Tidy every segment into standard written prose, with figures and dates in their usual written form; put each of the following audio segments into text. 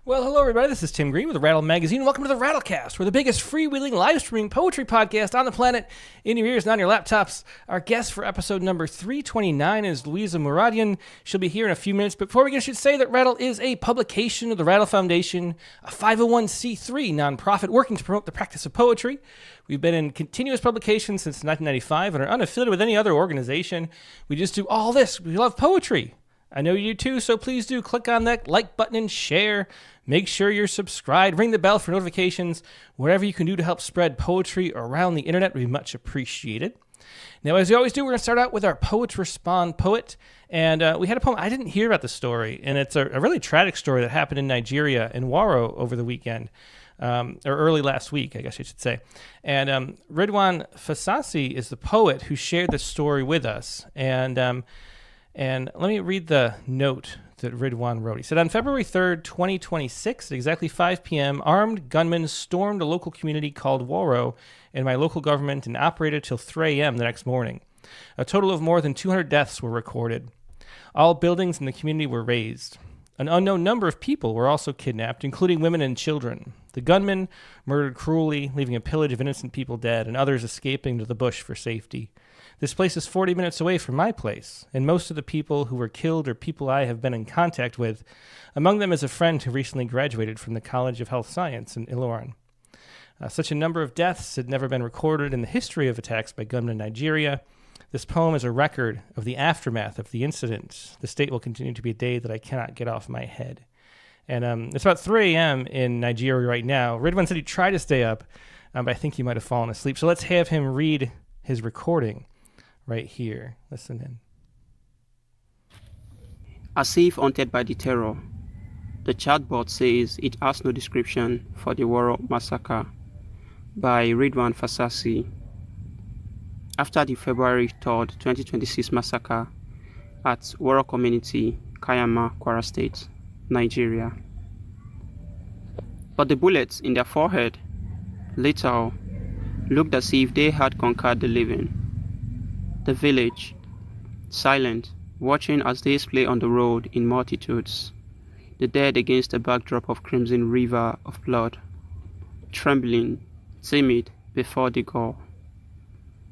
Well, hello everybody, this is Tim Green with the Rattle Magazine. Welcome to the Rattlecast. We're the biggest freewheeling live streaming poetry podcast on the planet, in your ears and on your laptops. Our guest for episode number 329 is Luisa Muradyan. She'll be here in a few minutes, but before we get, I should say that Rattle is a publication of the Rattle Foundation, a 501c3 nonprofit working to promote the practice of poetry. We've been in continuous publication since 1995 and are unaffiliated with any other organization. We just do all this. We love poetry. I know you do too, so please do click on that like button and share. Make sure you're subscribed. Ring the bell for notifications. Whatever you can do to help spread poetry around the internet would be much appreciated. Now, as we always do, we're going to start out with our Poets Respond poet. And we had a poem. I didn't hear about the story, and it's a really tragic story that happened in Nigeria, in Waro, over the weekend. Or early last week, I guess I should say. And Ridwan Fasasi is the poet who shared this story with us. And let me read the note that Ridwan wrote. He said, on February 3rd, 2026, at exactly 5 p.m., armed gunmen stormed a local community called Waro in my local government and operated till 3 a.m. the next morning. A total of more than 200 deaths were recorded. All buildings in the community were razed. An unknown number of people were also kidnapped, including women and children. The gunmen murdered cruelly, leaving a pillage of innocent people dead and others escaping to the bush for safety. This place is 40 minutes away from my place, and most of the people who were killed are people I have been in contact with. Among them is a friend who recently graduated from the College of Health Science in Ilorin. Such a number of deaths had never been recorded in the history of attacks by gunmen in Nigeria. This poem is a record of the aftermath of the incident. The state will continue to be a day that I cannot get off my head. And it's about 3 a.m. in Nigeria right now. Ridwan said he tried to stay up, but I think he might have fallen asleep. So let's have him read his recording right here. Listen in. As if haunted by the terror, the chatbot says it has no description for the Waro massacre by Ridwan Fasasi. After the February 3rd, 2026 massacre at Waro Community, Kayama, Kwara State, Nigeria. But the bullets in their forehead, lethal, looked as if they had conquered the living. The village, silent, watching as they splay on the road in multitudes, the dead against a backdrop of crimson river of blood, trembling, timid before the gore.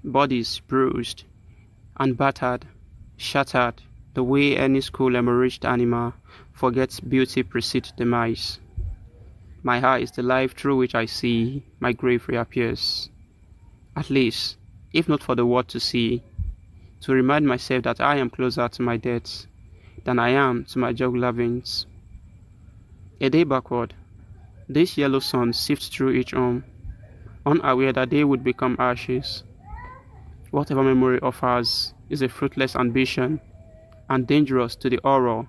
Bodies bruised and battered, shattered, the way any school hemorrhaged animal forgets beauty precedes demise. My heart is the life through which I see my grave reappears. At least, if not for the world to see, to remind myself that I am closer to my death than I am to my jugular veins. A day backward, this yellow sun sifts through each arm, unaware that they would become ashes. Whatever memory offers is a fruitless ambition and dangerous to the horror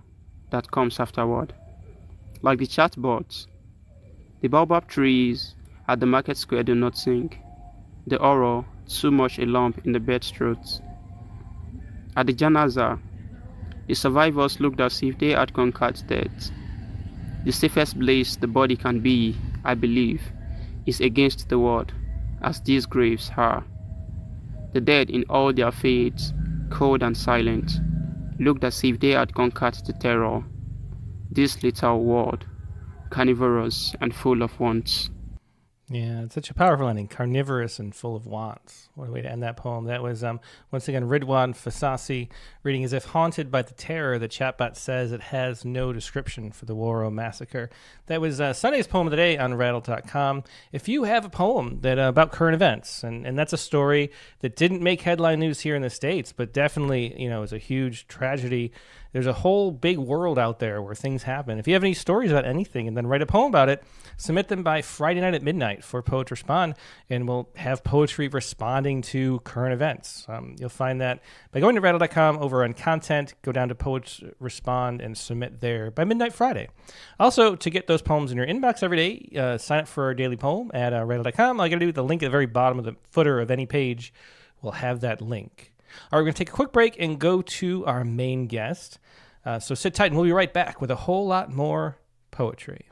that comes afterward. Like the chatbots, the baobab trees at the market square do not sing. The horror, too much a lump in the bed's throat. At the janaza, the survivors looked as if they had conquered death. The safest place the body can be, I believe, is against the world, as these graves are. The dead in all their faiths, cold and silent, looked as if they had conquered the terror. This little world, carnivorous and full of wants. Yeah, it's such a powerful ending. Carnivorous and full of wants. What a way to end that poem. That was, once again, Ridwan Fasasi reading as if haunted by the terror. The chatbot says it has no description for the Waro massacre. That was Sunday's poem of the day on Rattle.com. If you have a poem that about current events, and that's a story that didn't make headline news here in the States, but definitely, is a huge tragedy. There's a whole big world out there where things happen. If you have any stories about anything and then write a poem about it, submit them by Friday night at midnight for Poets Respond, and we'll have poetry responding to current events. You'll find that by going to Rattle.com over on content, go down to Poets Respond and submit there by midnight Friday. Also, to get those poems in your inbox every day, sign up for our daily poem at Rattle.com. All you got to do, the link at the very bottom of the footer of any page will have that link. All right, we're going to take a quick break and go to our main guest. So sit tight and we'll be right back with a whole lot more poetry.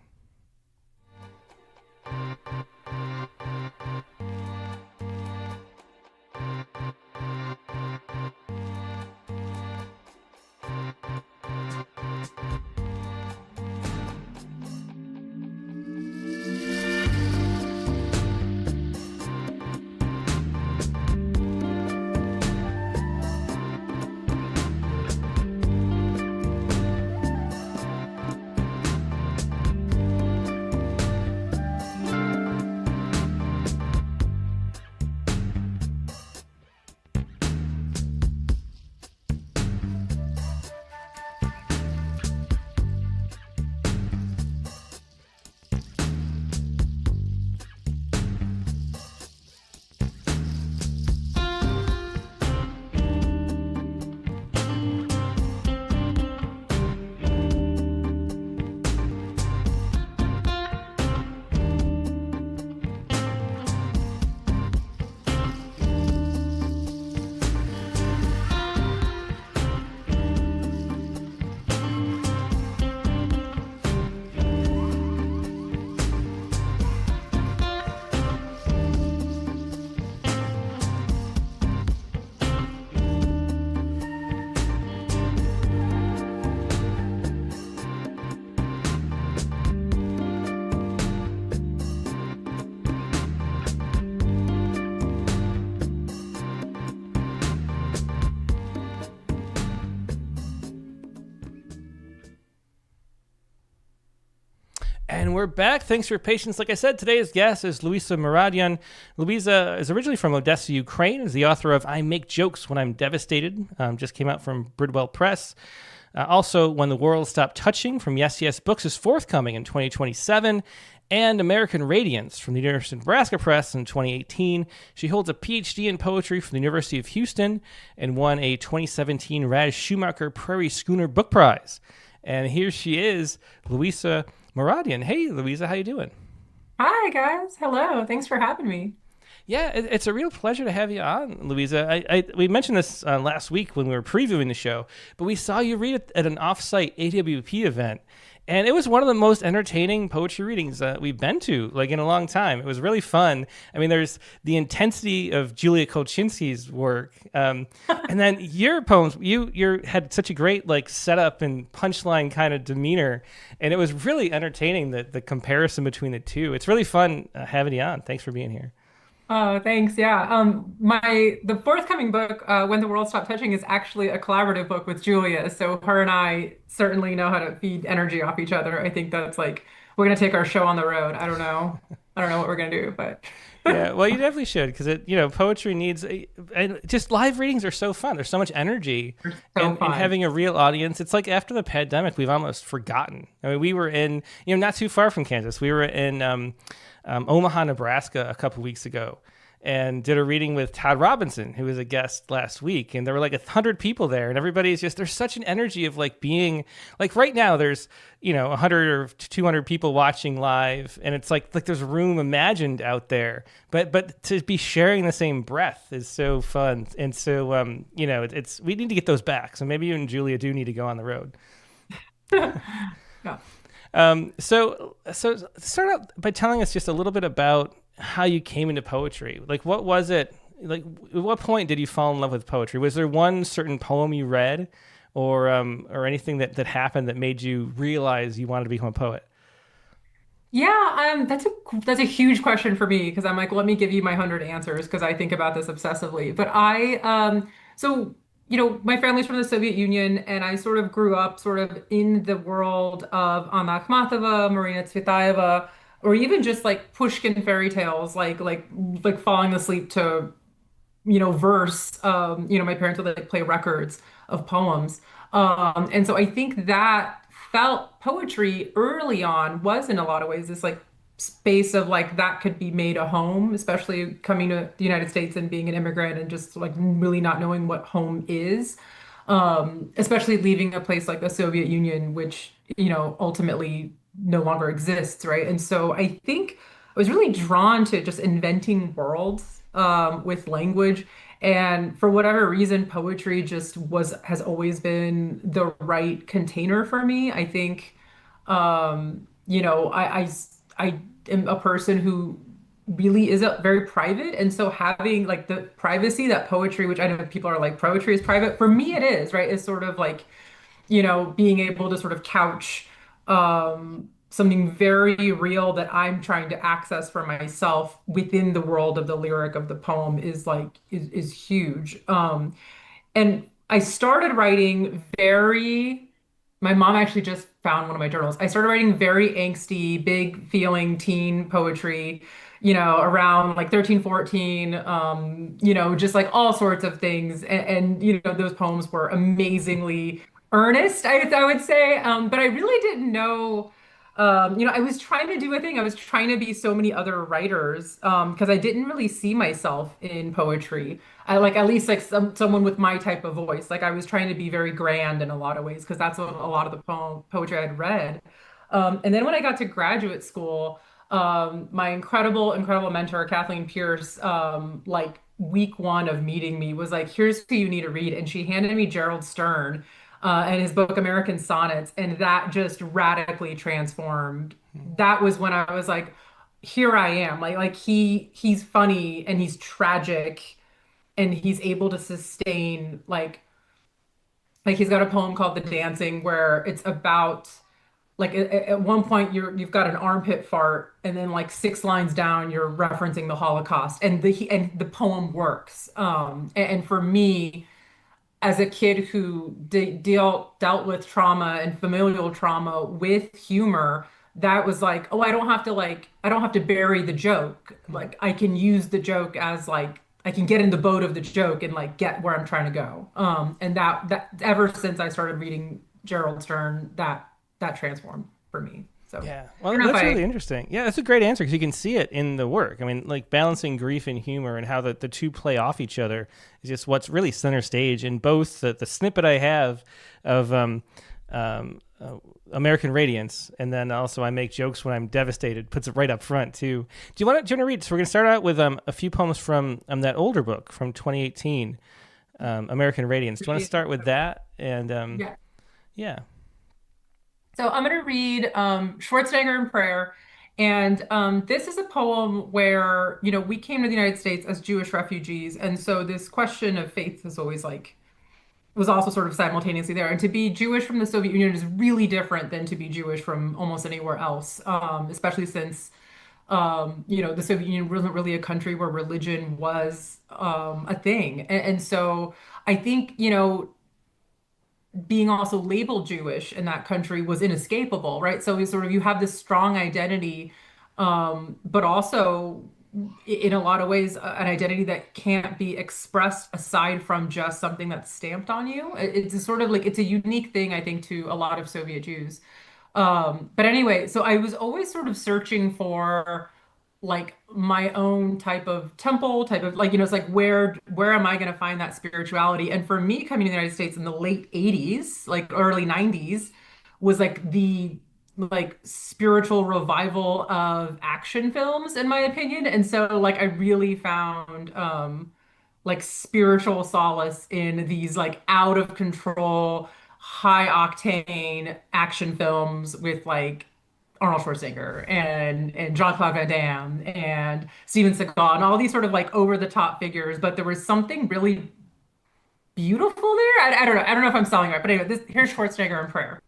And we're back. Thanks for your patience. Like I said, today's guest is Luisa Muradyan. Luisa is originally from Odesa, Ukraine, is the author of I Make Jokes When I'm Devastated, just came out from Bridwell Press. Also, When the World Stopped Touching from YesYes Books is forthcoming in 2027. And American Radiance from the University of Nebraska Press in 2018. She holds a Ph.D. in poetry from the University of Houston and won a 2017 Shumaker Prairie Schooner Book Prize. And here she is, Luisa Muradyan. Hey, Luisa, how you doing? Hi, guys. Hello. Thanks for having me. Yeah, it's a real pleasure to have you on, Luisa. We mentioned this last week when we were previewing the show, but we saw you read it at an off-site AWP event, and it was one of the most entertaining poetry readings we've been to, like, in a long time. It was really fun. I mean, there's the intensity of Julia Kolchinsky's work, and then your poems. You had such a great like setup and punchline kind of demeanor, and it was really entertaining. The comparison between the two. It's really fun having you on. Thanks for being here. Oh, thanks. Yeah. The forthcoming book, When the World Stopped Touching, is actually a collaborative book with Julia. So her and I certainly know how to feed energy off each other. I think that's like we're gonna take our show on the road. I don't know. I don't know what we're gonna do, but Yeah, well, you definitely should because poetry needs and just live readings are so fun. There's so much energy, they're so and fun. having a real audience. It's like after the pandemic, we've almost forgotten. I mean, we were in not too far from Kansas. We were in Omaha, Nebraska, a couple weeks ago, and did a reading with Todd Robinson, who was a guest last week, and there were like 100 people there, and everybody's just there's such an energy of like being like right now there's 100 or 200 people watching live, and it's like there's room imagined out there, but to be sharing the same breath is so fun, and so it's we need to get those back. So maybe you and Julia do need to go on the road. Yeah. So start out by telling us just a little bit about how you came into poetry. Like, what was it? Like, at what point did you fall in love with poetry? Was there one certain poem you read, or anything that happened that made you realize you wanted to become a poet? Yeah, that's a huge question for me because I'm like, let me give you my 100 answers because I think about this obsessively. But my family's from the Soviet Union, and I sort of grew up sort of in the world of Anna Akhmatova, Marina Tsvetaeva, or even just like Pushkin fairy tales, like falling asleep to verse. My parents would like play records of poems. And so I think that felt poetry early on was in a lot of ways this like space of like that could be made a home, especially coming to the United States and being an immigrant and just like really not knowing what home is. Especially leaving a place like the Soviet Union, which, ultimately no longer exists, right? And so I think I was really drawn to just inventing worlds with language. And for whatever reason, poetry just has always been the right container for me. I think, I am a person who really is very private. And so having like the privacy that poetry, which I know people are like, poetry is private. For me, it is, right? It's sort of like, being able to sort of couch something very real that I'm trying to access for myself within the world of the lyric of the poem is huge. And I started writing my mom actually just found one of my journals. I started writing very angsty, big feeling teen poetry, around like 13, 14, just like all sorts of things. And those poems were amazingly earnest, I would say. But I really didn't know. I was trying to do a thing. I was trying to be so many other writers because I didn't really see myself in poetry. I like at least like someone with my type of voice. Like I was trying to be very grand in a lot of ways because that's what a lot of the poetry I had read. And then when I got to graduate school, my incredible, incredible mentor, Kathleen Pierce, like week one of meeting me was like, here's who you need to read. And she handed me Gerald Stern and his book, American Sonnets. And that just radically transformed. That was when I was like, here I am. Like he's funny and he's tragic and he's able to sustain like he's got a poem called The Dancing where it's about like at one point you've got an armpit fart and then like 6 lines down you're referencing the Holocaust and the poem works and for me as a kid who dealt with trauma and familial trauma with humor that was like, oh, I don't have to bury the joke. Like I can use the joke as like I can get in the boat of the joke and like get where I'm trying to go. And that ever since I started reading Gerald Stern, that transformed for me. So Yeah, I well, don't know if that's really I interesting. Yeah, that's a great answer because you can see it in the work. I mean, like balancing grief and humor and how the two play off each other is just what's really center stage in both the snippet I have of um, uh, American Radiance, and then also I make jokes when I'm devastated. Puts it right up front too. Do you want to read? So we're gonna start out with a few poems from that older book from 2018, American Radiance. Do you want to start with that? And yeah. yeah. So I'm going to read Schwarzenegger in Prayer. And this is a poem where, you know, we came to the United States as Jewish refugees. And so this question of faith is always like, was also sort of simultaneously there. And to be Jewish from the Soviet Union is really different than to be Jewish from almost anywhere else, especially since, you know, the Soviet Union wasn't really a country where religion was a thing. And so I think, you know, being also labeled Jewish in that country was inescapable, right? So we sort of you have this strong identity, but also in a lot of ways an identity that can't be expressed aside from just something that's stamped on you. It's a sort of like it's a unique thing, I think, to a lot of Soviet Jews. But anyway, so I was always sort of searching for like my own type of temple, type of like, you know, it's like where am I going to find that spirituality? And for me, coming to the United States in the late 80s, like early 90s, was like the like spiritual revival of action films, in my opinion. And so like I really found like spiritual solace in these like out of control, high octane action films with like Arnold Schwarzenegger and Jean-Claude Van Damme and Steven Seagal and all these sort of like over the top figures, but there was something really beautiful there. I don't know. I don't know if I'm selling right, but anyway, here's Schwarzenegger in Prayer.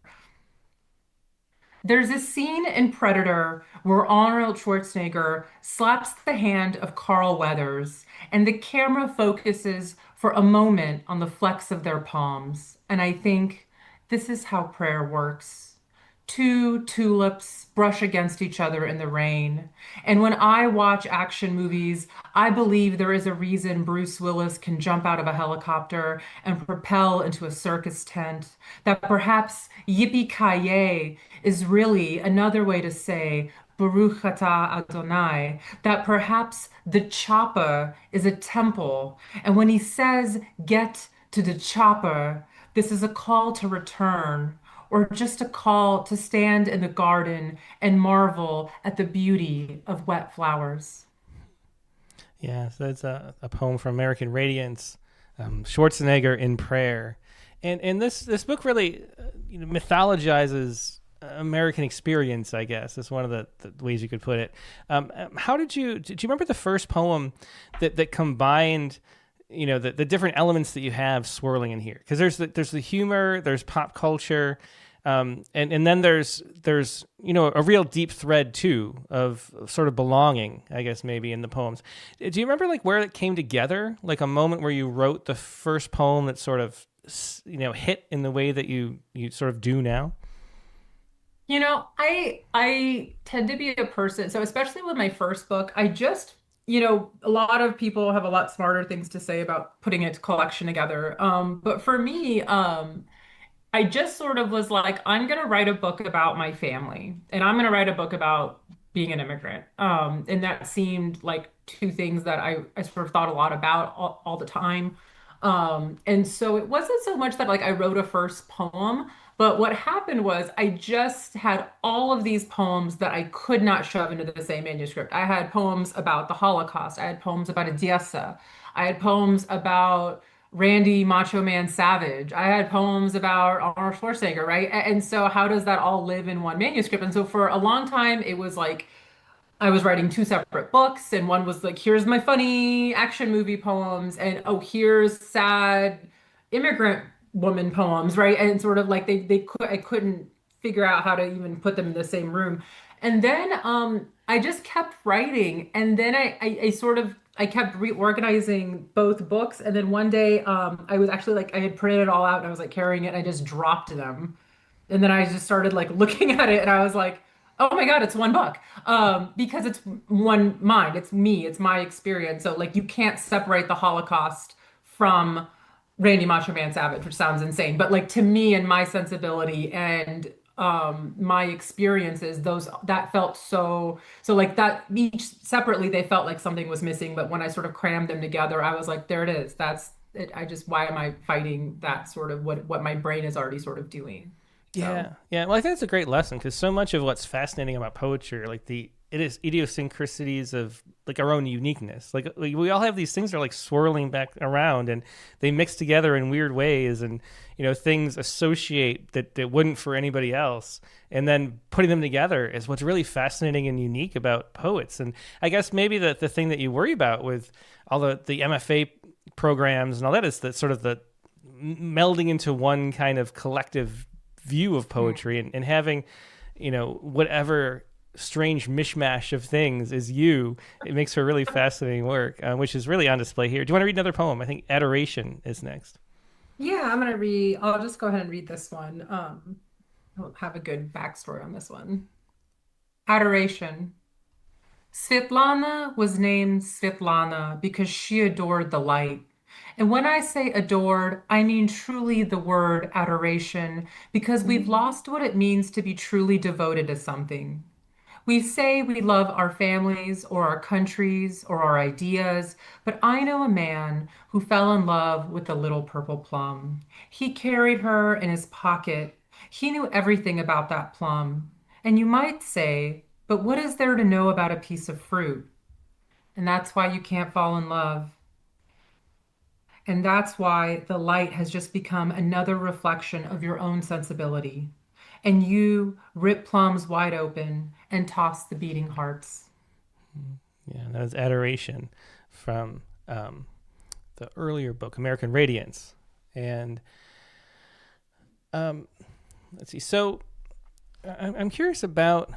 There's a scene in Predator where Arnold Schwarzenegger slaps the hand of Carl Weathers, and the camera focuses for a moment on the flecks of their palms. And I think this is how prayer works. Two tulips brush against each other in the rain. And when I watch action movies, I believe there is a reason Bruce Willis can jump out of a helicopter and propel into a circus tent. That perhaps yippee-ki-yay is really another way to say Baruch atah Adonai, that perhaps the chopper is a temple. And when he says, get to the chopper, this is a call to return, or just a call to stand in the garden and marvel at the beauty of wet flowers. Yeah, so that's a poem from American Radiance, Schwarzenegger in Prayer, and this book really mythologizes American experience. I guess is one of the ways you could put it. How did you remember the first poem that combined the different elements that you have swirling in here? Because there's the humor, there's pop culture. And then there's a real deep thread too of sort of belonging, I guess, maybe in the poems. Do you remember like where it came together, like a moment where you wrote the first poem that sort of hit in the way that you sort of do now? You know, I tend to be a person, so especially with my first book, I just, you know, a lot of people have a lot smarter things to say about putting a collection together. But for me, I just sort of was like, I'm going to write a book about my family and I'm going to write a book about being an immigrant. And that seemed like two things that I sort of thought a lot about all the time. And so it wasn't so much that like I wrote a first poem, but what happened was I just had all of these poems that I could not shove into the same manuscript. I had poems about the Holocaust. I had poems about Odesa. I had poems about Randy Macho Man Savage. I had poems about Arnold Schwarzenegger, right? And so how does that all live in one manuscript? And so for a long time, it was like I was writing two separate books, and one was like, here's my funny action movie poems, and oh, here's sad immigrant woman poems, right? And sort of like I couldn't figure out how to even put them in the same room. And then I just kept writing, and then I sort of I kept reorganizing both books, and then one day I was actually like I had printed it all out, and I was like carrying it, and I just dropped them, and then I just started like looking at it, and I was like, Oh my God, it's one book. Because it's one mind. It's me. It's my experience. So like you can't separate the Holocaust from Randy Macho Man Savage, which sounds insane. But like to me and my sensibility and my experiences, those that felt so like that each separately they felt like something was missing. But when I sort of crammed them together, I was like, there it is. That's it. I just why am I fighting that sort of what my brain is already sort of doing? So. Yeah, yeah. Well, I think it's a great lesson because so much of what's fascinating about poetry, are like the it is idiosyncrasies of like our own uniqueness. Like we all have these things that are like swirling back around, and they mix together in weird ways, and things associate that wouldn't for anybody else, and then putting them together is what's really fascinating and unique about poets. And I guess maybe the thing that you worry about with all the MFA programs and all that is that sort of the melding into one kind of collective view of poetry, and having whatever strange mishmash of things is you. It makes for really fascinating work, which is really on display here. Do you want to read another poem? I think Adoration is next. Yeah, I'm gonna read. I'll just go ahead and read this one. I'll have a good backstory on this one. Adoration. Svetlana was named Svetlana because she adored the light. And when I say adored, I mean truly the word adoration, because we've lost what it means to be truly devoted to something. We say we love our families or our countries or our ideas, but I know a man who fell in love with the little purple plum. He carried her in his pocket. He knew everything about that plum. And you might say, but what is there to know about a piece of fruit? And that's why you can't fall in love. And that's why the light has just become another reflection of your own sensibility. And you rip plums wide open and toss the beating hearts. Yeah, that was Adoration from the earlier book, American Radiance. And let's see. So I'm curious about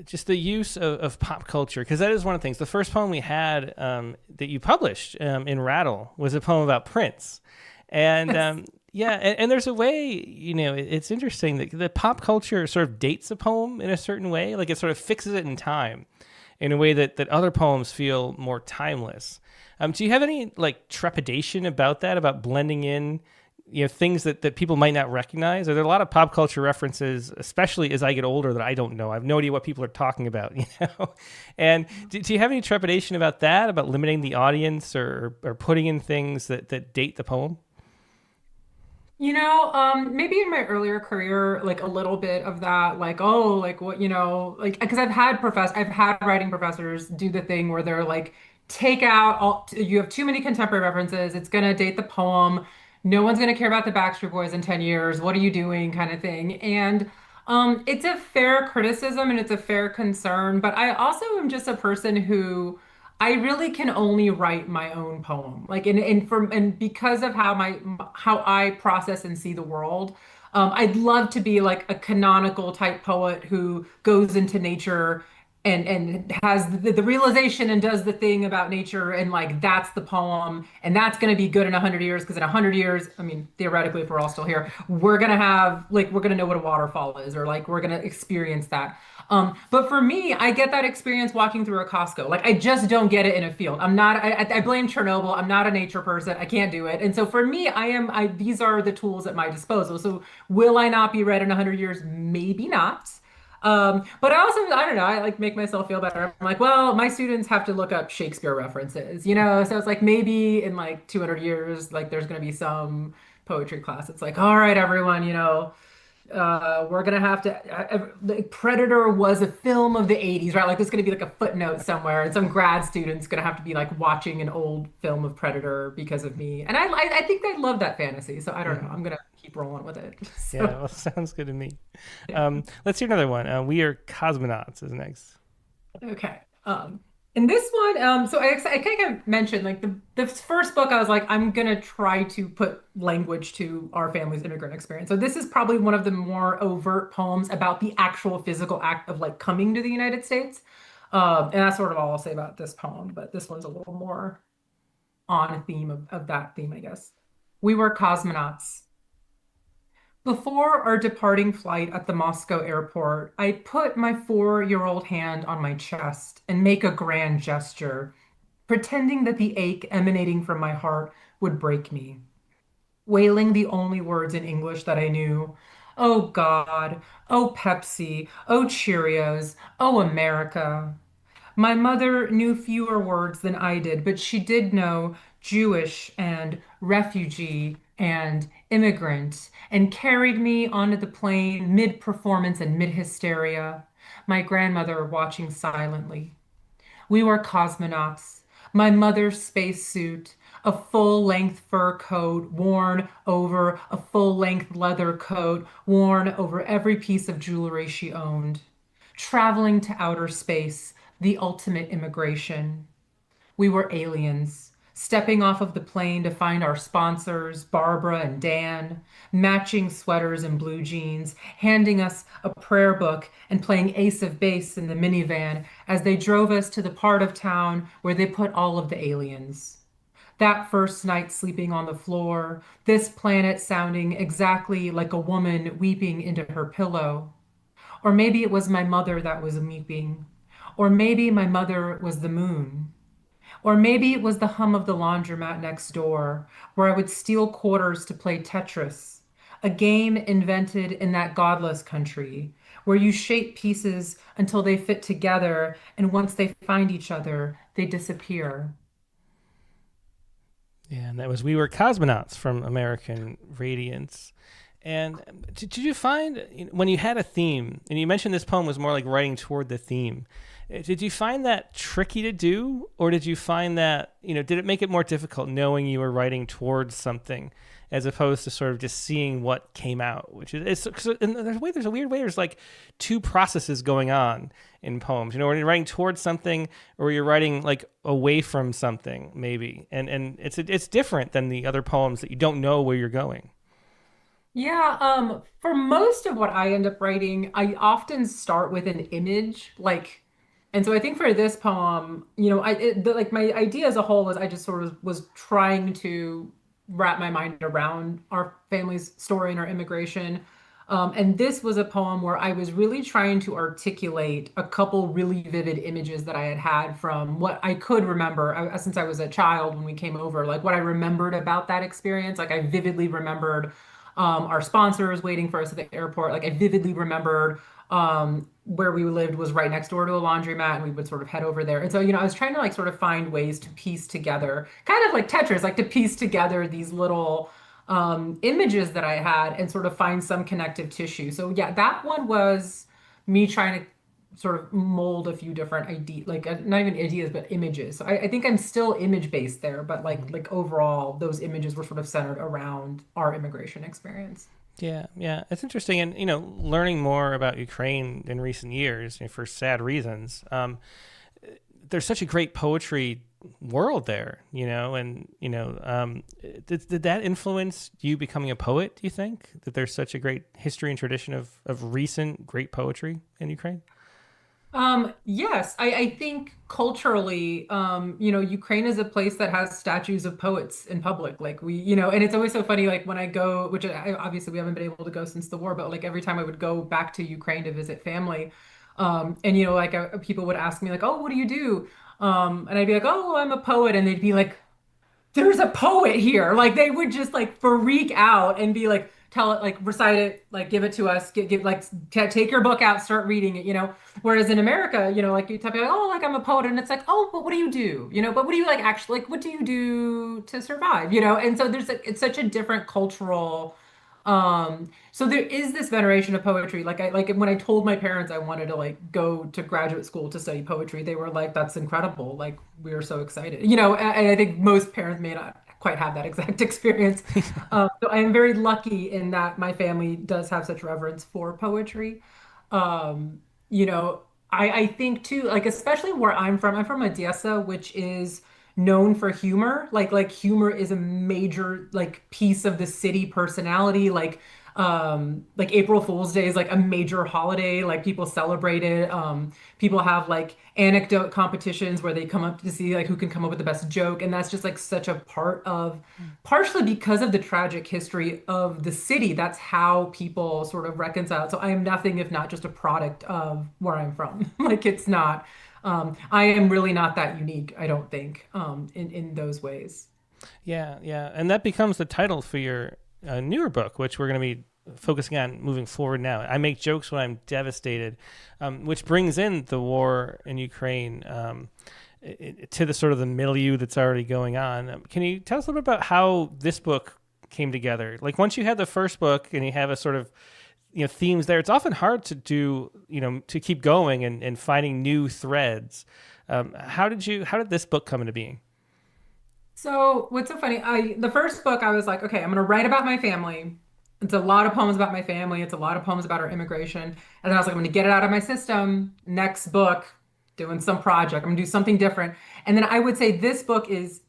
just the use of pop culture, because that is one of the things. The first poem we had that you published in Rattle was a poem about Prince. And yeah, and there's a way, it's interesting that the pop culture sort of dates a poem in a certain way. Like it sort of fixes it in time in a way that other poems feel more timeless. Do you have any like trepidation about that, about blending in things that people might not recognize? Are there a lot of pop culture references, especially as I get older, that I don't know? I have no idea what people are talking about, And do you have any trepidation about that, about limiting the audience or putting in things that date the poem? Maybe in my earlier career, like a little bit of that, like, oh, like what, like, because I've had writing professors do the thing where they're like, take out you have too many contemporary references. It's going to date the poem. No one's going to care about the Backstreet Boys in 10 years. What are you doing? Kind of thing. And it's a fair criticism and it's a fair concern, but I also am just a person who I really can only write my own poem. Like and because of how I process and see the world, I'd love to be like a canonical type poet who goes into nature and has the realization and does the thing about nature and like that's the poem and that's going to be good in 100 years because in 100 years, I mean theoretically if we're all still here, we're going to have like we're going to know what a waterfall is or like we're going to experience that. But for me, I get that experience walking through a Costco. Like I just don't get it in a field. I blame Chernobyl. I'm not a nature person. I can't do it. And so for me, these are the tools at my disposal. So will I not be read in 100 years? Maybe not. But I don't know, I like make myself feel better. I'm like, well, my students have to look up Shakespeare references, So it's like maybe in like 200 years, like there's going to be some poetry class. It's like, all right, everyone, we're gonna have to. Predator was a film of the 80s, right? Like there's gonna be like a footnote somewhere, and some grad student's gonna have to be like watching an old film of Predator because of me. And I think they love that fantasy, so I don't know. I'm gonna keep rolling with it. Yeah, well, sounds good to me. Let's hear another one. We Are Cosmonauts is next. Okay. In this one, so I kind of mentioned like the first book, I was like, I'm gonna try to put language to our family's immigrant experience. So this is probably one of the more overt poems about the actual physical act of like coming to the United States. And that's sort of all I'll say about this poem, but this one's a little more on a theme of that theme, I guess. We were cosmonauts. Before our departing flight at the Moscow airport, I put my 4-year-old hand on my chest and make a grand gesture, pretending that the ache emanating from my heart would break me, wailing the only words in English that I knew. Oh God, oh Pepsi, oh Cheerios, oh America. My mother knew fewer words than I did, but she did know Jewish and refugee and immigrant and carried me onto the plane mid-performance and mid-hysteria, my grandmother watching silently. We were cosmonauts. My mother's spacesuit, a full-length fur coat worn over a full-length leather coat worn over every piece of jewelry she owned. Traveling to outer space, the ultimate immigration. We were aliens, stepping off of the plane to find our sponsors, Barbara and Dan, matching sweaters and blue jeans, handing us a prayer book and playing Ace of Base in the minivan as they drove us to the part of town where they put all of the aliens. That first night sleeping on the floor, this planet sounding exactly like a woman weeping into her pillow. Or maybe it was my mother that was weeping. Or maybe my mother was the moon. Or maybe it was the hum of the laundromat next door, where I would steal quarters to play Tetris, a game invented in that godless country, where you shape pieces until they fit together, and once they find each other, they disappear. Yeah, and that was We Were Cosmonauts from American Radiance. And did you find when you had a theme, and you mentioned this poem was more like writing toward the theme, did you find that tricky to do, or did you find that, did it make it more difficult knowing you were writing towards something as opposed to sort of just seeing what came out, which is, and there's a weird way, there's like two processes going on in poems, where you're writing towards something or you're writing like away from something maybe. And it's different than the other poems that you don't know where you're going. Yeah, for most of what I end up writing, I often start with an image, and so I think for this poem, like my idea as a whole was I just sort of was trying to wrap my mind around our family's story and our immigration. And this was a poem where I was really trying to articulate a couple really vivid images that I had had from what I could remember since I was a child when we came over, like what I remembered about that experience. Like I vividly remembered our sponsors waiting for us at the airport. Like I vividly remembered where we lived was right next door to a laundromat, and we would sort of head over there. And so, I was trying to like sort of find ways to piece together, kind of like Tetris, like to piece together these little images that I had and sort of find some connective tissue. So yeah, that one was me trying to sort of mold a few different ideas, like not even ideas, but images. So I think I'm still image based there, but like overall, those images were sort of centered around our immigration experience. Yeah, yeah, it's interesting, and learning more about Ukraine in recent years, for sad reasons. There's such a great poetry world there, and did that influence you becoming a poet? Do you think that there's such a great history and tradition of recent great poetry in Ukraine? Yes, I think culturally, Ukraine is a place that has statues of poets in public. Like and it's always so funny, like when I go, which obviously we haven't been able to go since the war, but like every time I would go back to Ukraine to visit family, and like people would ask me like, oh, what do you do? And I'd be like, oh, I'm a poet. And they'd be like, there's a poet here. Like they would just like freak out and be like, tell it, like recite it, like give it to us, give like take your book out, start reading it. Whereas in America, like you tell me like, oh, like I'm a poet, and it's like, oh, but what do you do? But what do you like actually like? What do you do to survive? And so it's such a different cultural. So there is this veneration of poetry. Like when I told my parents I wanted to like go to graduate school to study poetry, they were like, "That's incredible! Like we are so excited." And I think most parents may not quite have that exact experience. So I am very lucky in that my family does have such reverence for poetry. Um, you know, I think too, like especially where I'm from Odesa, which is known for humor. Like humor is a major like piece of the city personality. Like Like April Fool's Day is like a major holiday, like people celebrate it. People have like anecdote competitions where they come up to see like who can come up with the best joke, and that's just like such a part of, partially because of the tragic history of the city. That's how people sort of reconcile. So I am nothing if not just a product of where I'm from. Like it's not. I am really not that unique, I don't think, in those ways. Yeah, yeah. And that becomes the title for your newer book, which we're going to be focusing on moving forward now. I make jokes when I'm devastated, which brings in the war in Ukraine to the sort of the milieu that's already going on. Can you tell us a little bit about how this book came together? Like once you had the first book and you have a sort of themes there, it's often hard to do, to keep going and finding new threads. How did this book come into being? So what's so funny, the first book I was like, okay, I'm gonna write about my family. It's a lot of poems about my family. It's a lot of poems about our immigration. And then I was like, I'm gonna get it out of my system. Next book, doing some project. I'm gonna do something different. And then I would say this book is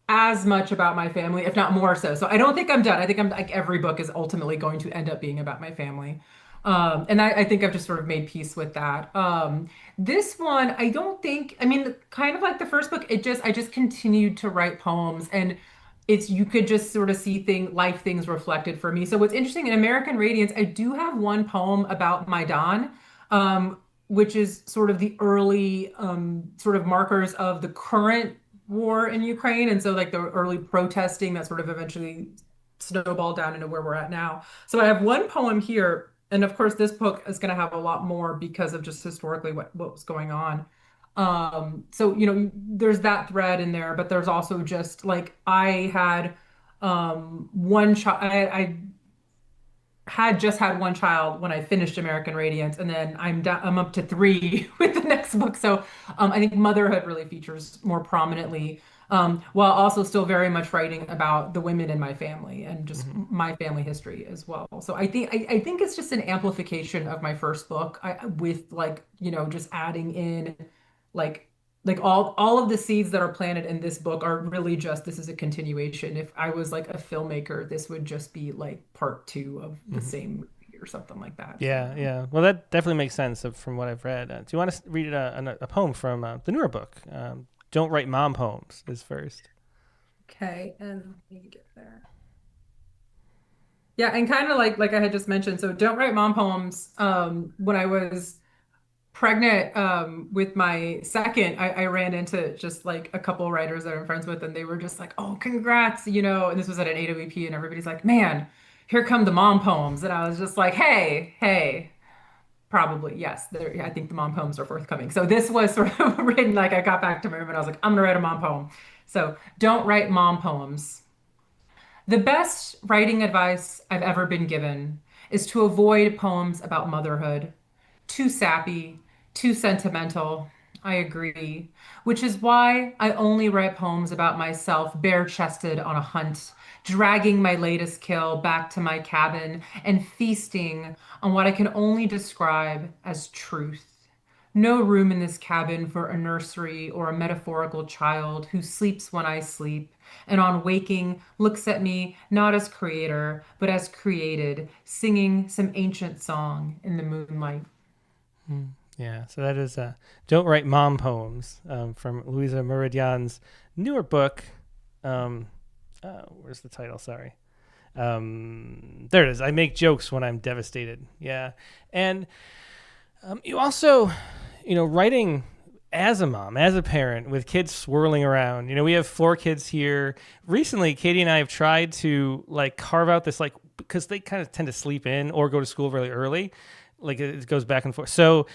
as much about my family, if not more so. So I don't think I'm done. I think I'm like every book is ultimately going to end up being about my family. And I think I've just sort of made peace with that. This one, I don't think, I mean, kind of like the first book, I just continued to write poems, and you could just sort of see life things reflected for me. So what's interesting in American Radiance, I do have one poem about Maidan, which is sort of the early sort of markers of the current war in Ukraine. And so like the early protesting that sort of eventually snowballed down into where we're at now. So I have one poem here. And of course, this book is going to have a lot more because of just historically what was going on. So, there's that thread in there, but there's also just like I had one child. I had just had one child when I finished American Radiance, and then I'm up to three with the next book. So I think motherhood really features more prominently, while also still very much writing about the women in my family and just my family history as well. So I think it's just an amplification of my first book, with like just adding in like all of the seeds that are planted in this book are really just, this is a continuation. If I was like a filmmaker, this would just be like part two of the same movie or something like that. Yeah, yeah. Well, that definitely makes sense from what I've read. Do you want to read a poem from the newer book? Don't Write Mom Poems is first. Okay, and let me get there. Yeah, and kind of like I had just mentioned, so Don't Write Mom Poems, when I was pregnant with my second, I ran into just like a couple of writers that I'm friends with, and they were just like, oh, congrats, and this was at an AWP, and everybody's like, man, here come the mom poems. And I was just like, hey, probably, yes, I think the mom poems are forthcoming. So this was sort of written like I got back to my room and I was like, I'm gonna write a mom poem. So Don't Write Mom Poems. The best writing advice I've ever been given is to avoid poems about motherhood. Too sappy, too sentimental. I agree. Which is why I only write poems about myself bare-chested on a hunt, dragging my latest kill back to my cabin and feasting on what I can only describe as truth. No room in this cabin for a nursery or a metaphorical child who sleeps when I sleep, and on waking looks at me not as creator, but as created, singing some ancient song in the moonlight. Yeah, so that is Don't Write Mom Poems from Luisa Muradyan's newer book. Where's the title? Sorry. There it is. I Make Jokes When I'm Devastated. Yeah. And you also, writing as a mom, as a parent, with kids swirling around. We have 4 kids here. Recently, Katie and I have tried to carve out this, because they kind of tend to sleep in or go to school really early. It goes back and forth. So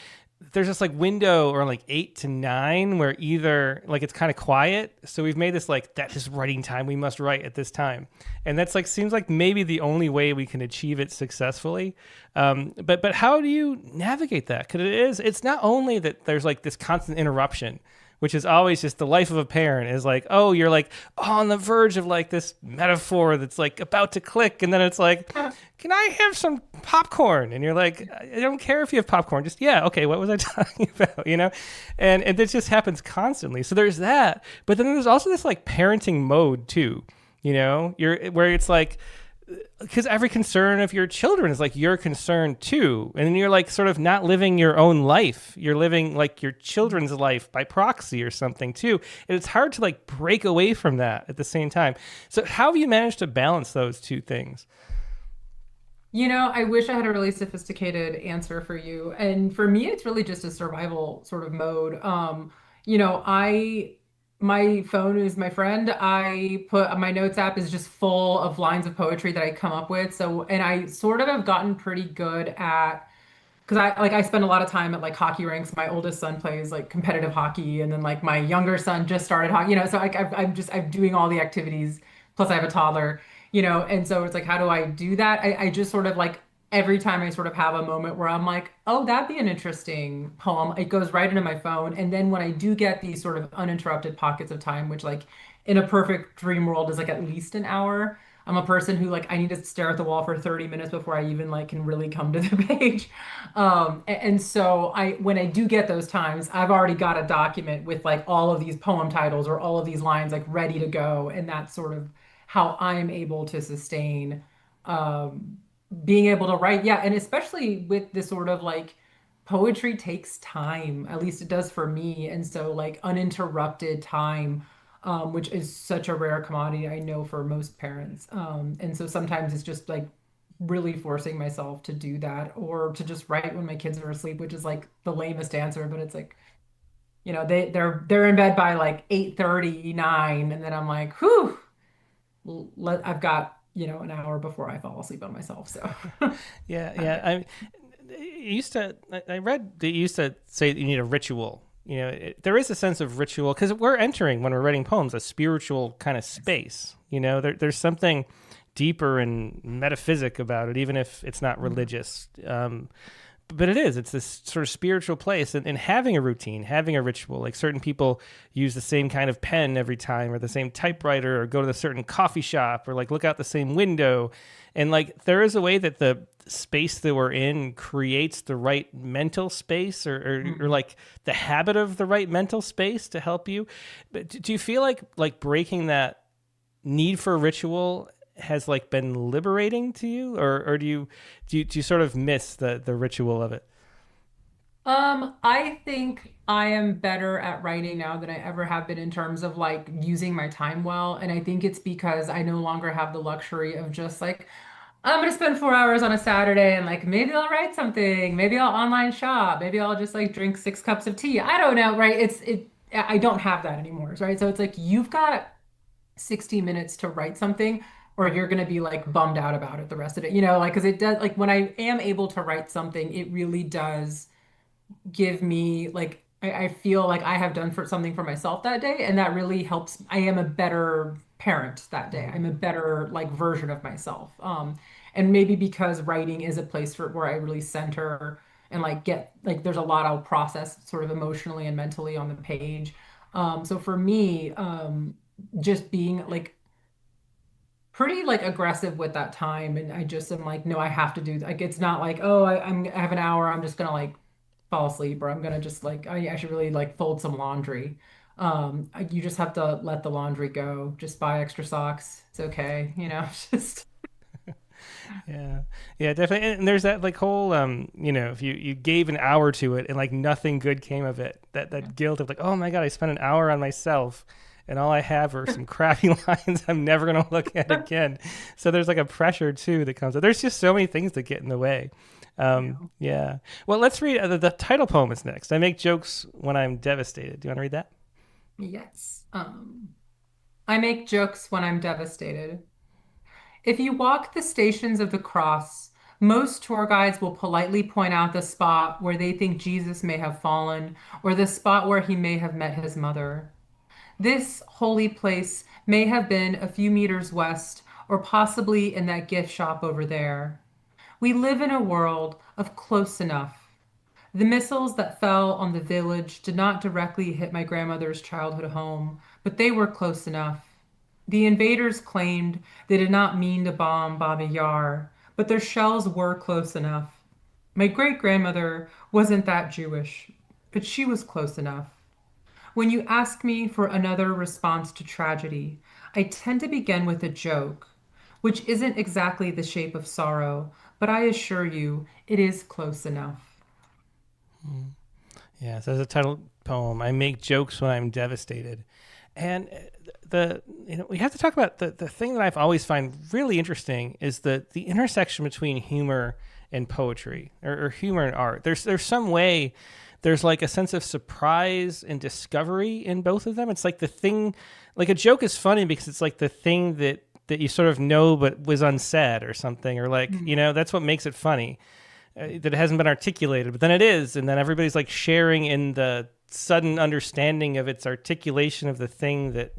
there's this window or 8 to 9 where either it's kind of quiet. So we've made this that is writing time. We must write at this time. And that's seems like maybe the only way we can achieve it successfully. But how do you navigate that? Because it's not only that there's this constant interruption, which is always just the life of a parent is you're on the verge of this metaphor that's about to click. And then it's can I have some popcorn? And you're I don't care if you have popcorn. Just, yeah, okay, what was I talking about? And it just happens constantly. So there's that. But then there's also this parenting mode too, where it's because every concern of your children is like your concern too, and then you're like sort of not living your own life, you're living like your children's life by proxy or something too, and it's hard to like break away from that at the same time. So how have you managed to balance those two things? I wish I had a really sophisticated answer for you. And for me, it's really just a survival sort of mode. My phone is my friend. I put my notes app is just full of lines of poetry that I come up with. So, and I sort of have gotten pretty good at because I spend a lot of time at like hockey rinks. My oldest son plays like competitive hockey, and then like my younger son just started hockey. So I'm doing all the activities. Plus, I have a toddler. And so it's like, how do I do that? I just sort of like every time I sort of have a moment where I'm like, oh, that'd be an interesting poem. It goes right into my phone, and then when I do get these sort of uninterrupted pockets of time, which like in a perfect dream world is like at least an hour. I'm a person who like I need to stare at the wall for 30 minutes before I even like can really come to the page. And so I when I do get those times, I've already got a document with like all of these poem titles or all of these lines like ready to go. And that's sort of how I'm able to sustain being able to write. Yeah, and especially with this sort of like poetry takes time, at least it does for me. And so like uninterrupted time, which is such a rare commodity, I know for most parents. And so sometimes it's just like really forcing myself to do that or to just write when my kids are asleep, which is like the lamest answer, but it's like, they're in bed by like 8:39, and then I'm like, whew, I've got, an hour before I fall asleep on myself. So Yeah, yeah. I read that you used to say that you need a ritual. There is a sense of ritual because we're entering, when we're writing poems, a spiritual kind of space. There's something deeper and metaphysic about it, even if it's not religious. But it's this sort of spiritual place, and having a routine, having a ritual. Like certain people use the same kind of pen every time, or the same typewriter, or go to the certain coffee shop, or like look out the same window. And like there is a way that the space that we're in creates the right mental space, or like the habit of the right mental space to help you. But do you feel like breaking that need for ritual has like been liberating to you, or do you sort of miss the ritual of it? I think I am better at writing now than I ever have been in terms of like using my time well. And I think it's because I no longer have the luxury of just like, I'm gonna spend 4 hours on a Saturday and like maybe I'll write something, maybe I'll online shop, maybe I'll just like drink 6 cups of tea. I don't know, right? I don't have that anymore, right? So it's like you've got 60 minutes to write something or you're going to be like bummed out about it the rest of it, like because it does like when I am able to write something, it really does give me like I feel like I have done for something for myself that day, and that really helps. I am a better parent that day. I'm a better like version of myself. And maybe because writing is a place where I really center and like get like there's a lot I'll process sort of emotionally and mentally on the page. So for me, just being like pretty like aggressive with that time, and I just am like, no, I have to do like it's not like, oh, I have an hour, I'm just gonna like fall asleep, or I'm gonna just like I should really like fold some laundry. You just have to let the laundry go. Just buy extra socks. It's okay, just Yeah, yeah, definitely. And there's that like whole if you gave an hour to it and like nothing good came of it, that guilt of like, oh my God, I spent an hour on myself and all I have are some crappy lines I'm never gonna look at again. So there's like a pressure too that comes up. There's just so many things that get in the way. Yeah. Well, let's read the title poem is next. I make jokes when I'm devastated. Do you want to read that? Yes. I make jokes when I'm devastated. If you walk the stations of the cross, most tour guides will politely point out the spot where they think Jesus may have fallen, or the spot where he may have met his mother. This holy place may have been a few meters west, or possibly in that gift shop over there. We live in a world of close enough. The missiles that fell on the village did not directly hit my grandmother's childhood home, but they were close enough. The invaders claimed they did not mean to bomb Baba Yar, but their shells were close enough. My great grandmother wasn't that Jewish, but she was close enough. When you ask me for another response to tragedy, I tend to begin with a joke. which isn't exactly the shape of sorrow, but I assure you it is close enough. Yeah, so as a title poem, I make jokes when I'm devastated. And we have to talk about the thing that I've always find really interesting is the intersection between humor and poetry or humor and art. There's some way there's like a sense of surprise and discovery in both of them. It's like the thing, like a joke is funny because it's like the thing that you sort of know but was unsaid or something, or like, that's what makes it funny, that it hasn't been articulated, but then it is, and then everybody's like sharing in the sudden understanding of its articulation of the thing that.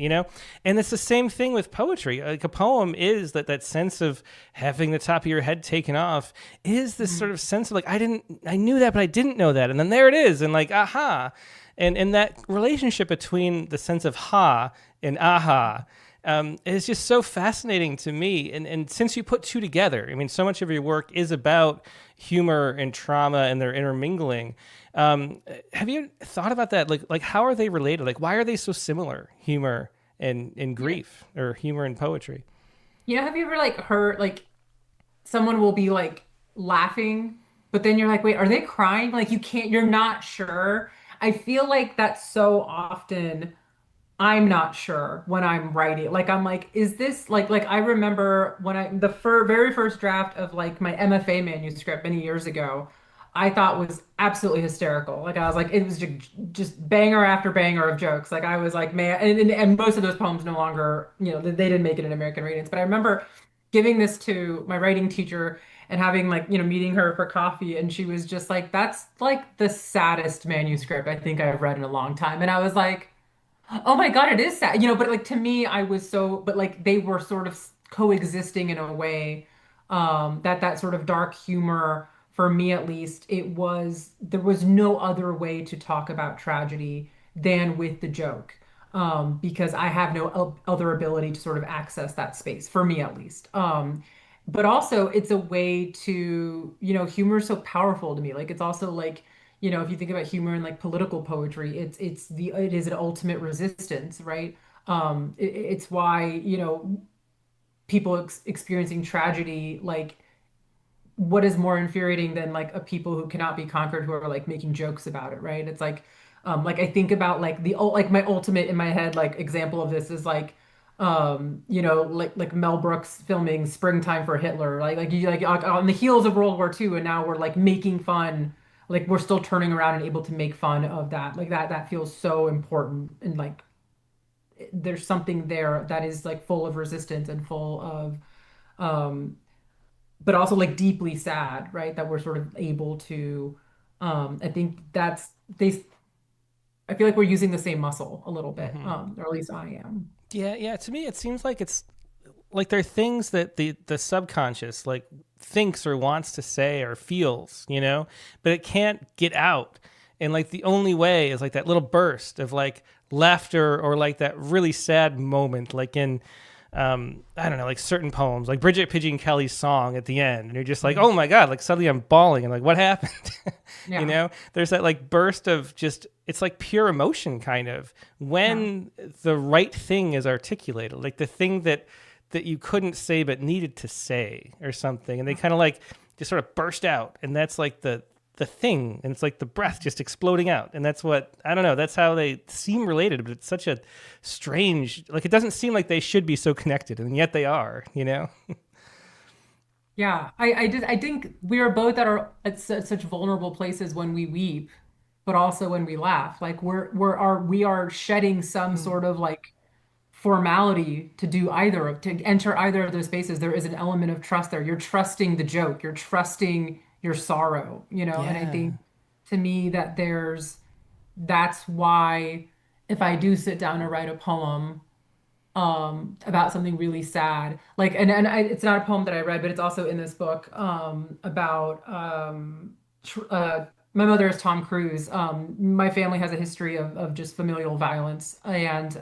And it's the same thing with poetry. Like a poem is that sense of having the top of your head taken off is this sort of sense of like, I knew that, but I didn't know that. And then there it is. And like, aha. And that relationship between the sense of ha and aha, is just so fascinating to me. And since you put two together, I mean, so much of your work is about humor and trauma and their intermingling. Have you thought about that? Like how are they related? Like, why are they so similar? Humor and grief, or humor and poetry. Have you ever like heard like someone will be like laughing, but then you're like, wait, are they crying? Like you're not sure. I feel like that's so often I'm not sure when I'm writing. Like I'm like, is this like I remember when the very first draft of like my MFA manuscript many years ago, I thought was absolutely hysterical. Like I was like, it was just banger after banger of jokes. Like I was like, man, and most of those poems no longer, they didn't make it in American Radiance. But I remember giving this to my writing teacher and having like, meeting her for coffee, and she was just like, that's like the saddest manuscript I think I've read in a long time. And I was like, oh my God, it is sad. But like to me, but like they were sort of coexisting in a way, that sort of dark humor, for me at least, there was no other way to talk about tragedy than with the joke. Because I have no other ability to sort of access that space, for me at least. But also it's a way to, humor is so powerful to me. Like it's also like, if you think about humor and like political poetry, it is an ultimate resistance, right? It's why, people experiencing tragedy, like what is more infuriating than like a people who cannot be conquered who are like making jokes about it, right? It's like I think about like like my ultimate in my head like example of this is like like Mel Brooks filming Springtime for Hitler, like you like on the heels of World War II, and now we're like making fun, like we're still turning around and able to make fun of that, like that feels so important, and like there's something there that is like full of resistance and full of um but also like deeply sad, right? That we're sort of able to I think I feel like we're using the same muscle a little bit, or at least I am. Yeah. To me, it seems like it's like there are things that the subconscious like thinks or wants to say or feels, but it can't get out. And like the only way is like that little burst of like laughter or like that really sad moment, like in I don't know, like certain poems, like Bridget Pigeon Kelly's song at the end, and you're just like, oh my God, like suddenly I'm bawling and like, what happened? Yeah. There's that like burst of just, it's like pure emotion kind of when the right thing is articulated, like the thing that you couldn't say but needed to say or something, and they kind of like just sort of burst out, and that's like the thing, and it's like the breath just exploding out, and that's what, I don't know, that's how they seem related, but it's such a strange, like it doesn't seem like they should be so connected, and yet they are. Yeah, I think we are both at such vulnerable places when we weep, but also when we laugh. Like we are shedding some sort of like formality to do to enter either of those spaces. There is an element of trust there. You're trusting the joke. You're trusting your sorrow, And I Yeah. think to me that's why if I do sit down and write a poem about something really sad, like it's not a poem that I read, but it's also in this book about my mother is Tom Cruise. My family has a history of just familial violence, and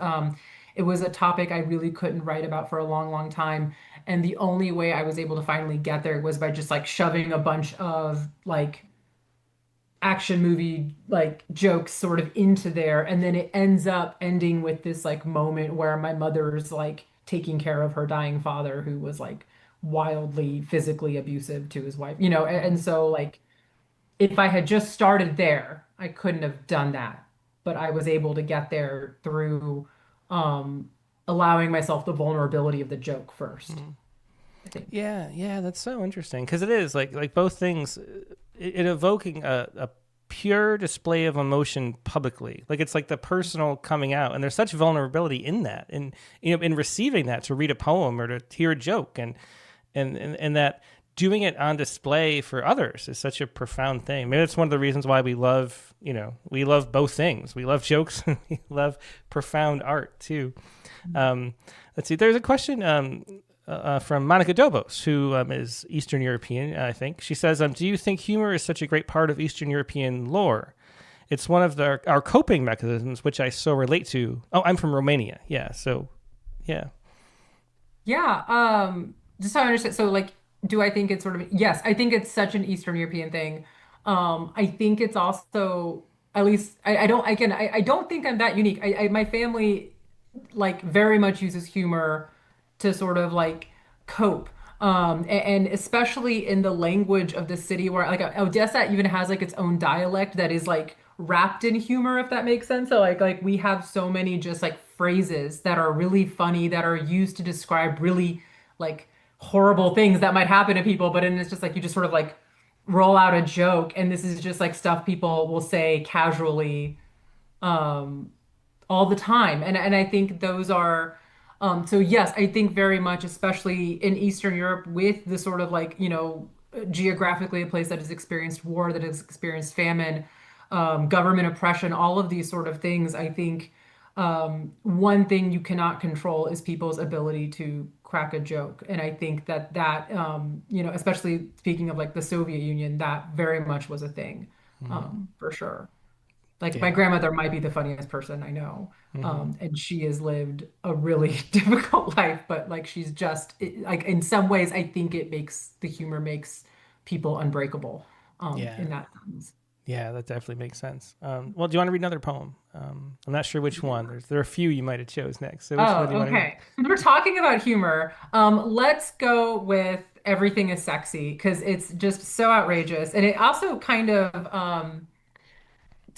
it was a topic I really couldn't write about for a long, long time. And the only way I was able to finally get there was by just like shoving a bunch of like action movie like jokes sort of into there, and then it ends up ending with this like moment where my mother's like taking care of her dying father, who was like wildly physically abusive to his wife, and so like if I had just started there, I couldn't have done that. But I was able to get there through allowing myself the vulnerability of the joke first, I think. Yeah, that's so interesting because it is like both things, it evoking a pure display of emotion publicly. Like it's like the personal coming out, and there's such vulnerability in that, and in receiving that, to read a poem or to hear a joke, and that doing it on display for others is such a profound thing. Maybe that's one of the reasons why we love both things. We love jokes and we love profound art too. Let's see. There's a question from Monica Dobos, who is Eastern European, I think. She says, do you think humor is such a great part of Eastern European lore? It's one of our coping mechanisms, which I so relate to. Oh, I'm from Romania. Yeah. So, yeah. Yeah. Just so I understand. So like, do I think it's sort of, yes, I think it's such an Eastern European thing. I think it's also, at least, I don't think I'm that unique. My family like very much uses humor to sort of like cope. And especially in the language of the city where like Odessa even has like its own dialect that is like wrapped in humor, if that makes sense. So like we have so many just like phrases that are really funny that are used to describe really like horrible things that might happen to people, but then it's just like you just sort of like roll out a joke, and this is just like stuff people will say casually all the time. And I think those are so yes, I think very much, especially in Eastern Europe, with the sort of like, geographically a place that has experienced war, that has experienced famine, government oppression, all of these sort of things. I think one thing you cannot control is people's ability to crack a joke. And I think that especially speaking of like the Soviet Union, that very much was a thing, for sure. Like my grandmother might be the funniest person I know. And she has lived a really difficult life, but like she's just like in some ways, I think the humor makes people unbreakable in that sense. Yeah, that definitely makes sense. Well, do you want to read another poem? I'm not sure which one. There are a few you might have chose next. So which one do you want to read? We're talking about humor. Let's go with Everything is Sexy because it's just so outrageous. And it also kind of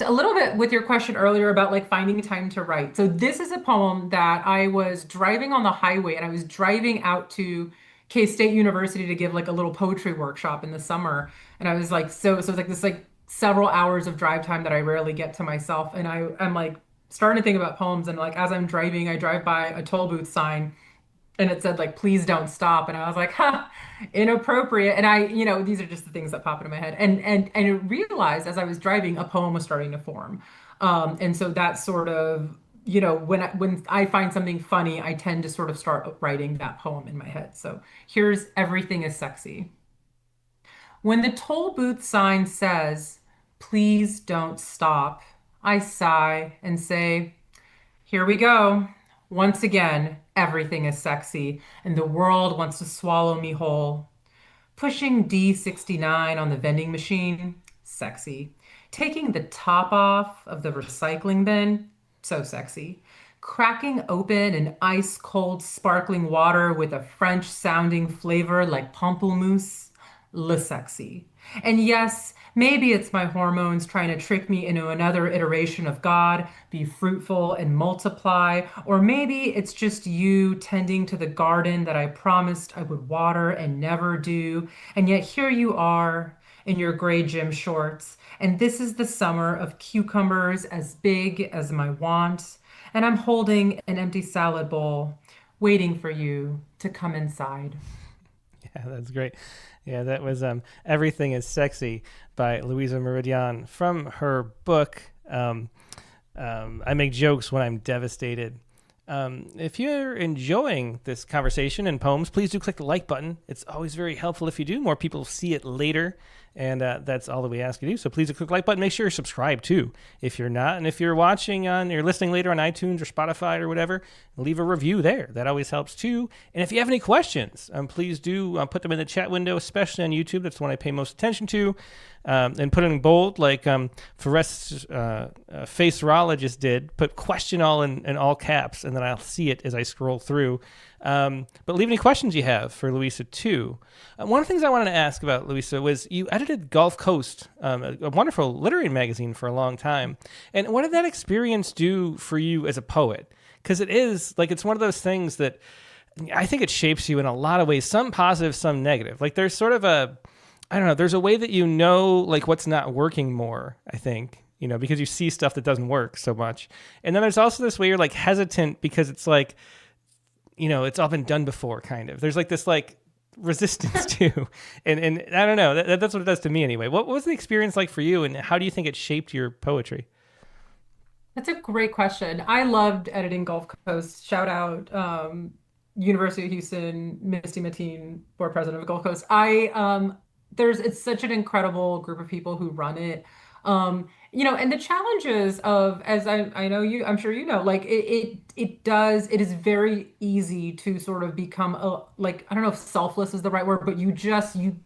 a little bit with your question earlier about like finding time to write. So this is a poem that I was driving on the highway, and I was driving out to K-State University to give like a little poetry workshop in the summer. And I was like, so it's like this like several hours of drive time that I rarely get to myself. And I'm like starting to think about poems, and like as I'm driving, I drive by a toll booth sign and it said like, please don't stop. And I was like, inappropriate. And these are just the things that pop into my head. And I realized as I was driving, a poem was starting to form. And so that's sort of, when I find something funny, I tend to sort of start writing that poem in my head. So here's Everything is Sexy. When the toll booth sign says, please don't stop, I sigh and say, here we go. Once again, everything is sexy, and the world wants to swallow me whole. Pushing D69 on the vending machine, sexy. Taking the top off of the recycling bin, so sexy. Cracking open an ice cold sparkling water with a French sounding flavor like pamplemousse, le sexy. And yes, maybe it's my hormones trying to trick me into another iteration of God, be fruitful and multiply. Or maybe it's just you tending to the garden that I promised I would water and never do. And yet here you are in your gray gym shorts. And this is the summer of cucumbers as big as my want. And I'm holding an empty salad bowl, waiting for you to come inside. Yeah, that's great. Yeah, that was Everything is Sexy by Luisa Muradyan from her book, I Make Jokes When I'm Devastated. If you're enjoying this conversation and poems, please do click the like button. It's always very helpful if you do. More people see it later, and that's all that we ask you to do. So please do click the like button. Make sure you're subscribed too if you're not. And if you're you're listening later on iTunes or Spotify or whatever, leave a review there. That always helps too. And if you have any questions, please do put them in the chat window, especially on YouTube. That's the one I pay most attention to. And put it in bold, like Faceologist did. Put question all in all caps, and then I'll see it as I scroll through. But leave any questions you have for Luisa too. One of the things I wanted to ask about Luisa was you edited Gulf Coast, a wonderful literary magazine for a long time. And what did that experience do for you as a poet? Because it is like it's one of those things that I think it shapes you in a lot of ways, some positive, some negative. Like there's sort of a, I don't know, there's a way that you know like what's not working more, I think, because you see stuff that doesn't work so much. And then there's also this way you're like hesitant because it's like, it's all been done before, kind of. There's like this like resistance too. And I don't know, that's what it does to me anyway. What was the experience like for you and how do you think it shaped your poetry? That's a great question. I loved editing Gulf Coast. Shout out University of Houston, Misty Mateen, board president of Gulf Coast. It's such an incredible group of people who run it. And the challenges of, as I know you, I'm sure you know, like it is very easy to sort of become like, I don't know if selfless is the right word, but you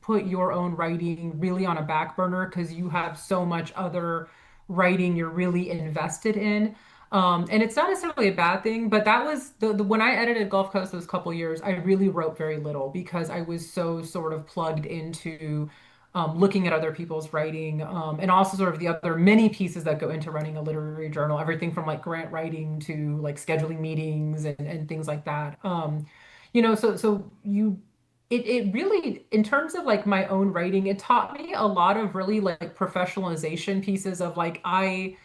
put your own writing really on a back burner because you have so much other writing you're really invested in. And it's not necessarily a bad thing, but that was the when I edited Gulf Coast those couple years, I really wrote very little because I was so sort of plugged into looking at other people's writing, and also sort of the other many pieces that go into running a literary journal, everything from like grant writing to like scheduling meetings and things like that. So it really, in terms of like my own writing, it taught me a lot of really like professionalization pieces of like I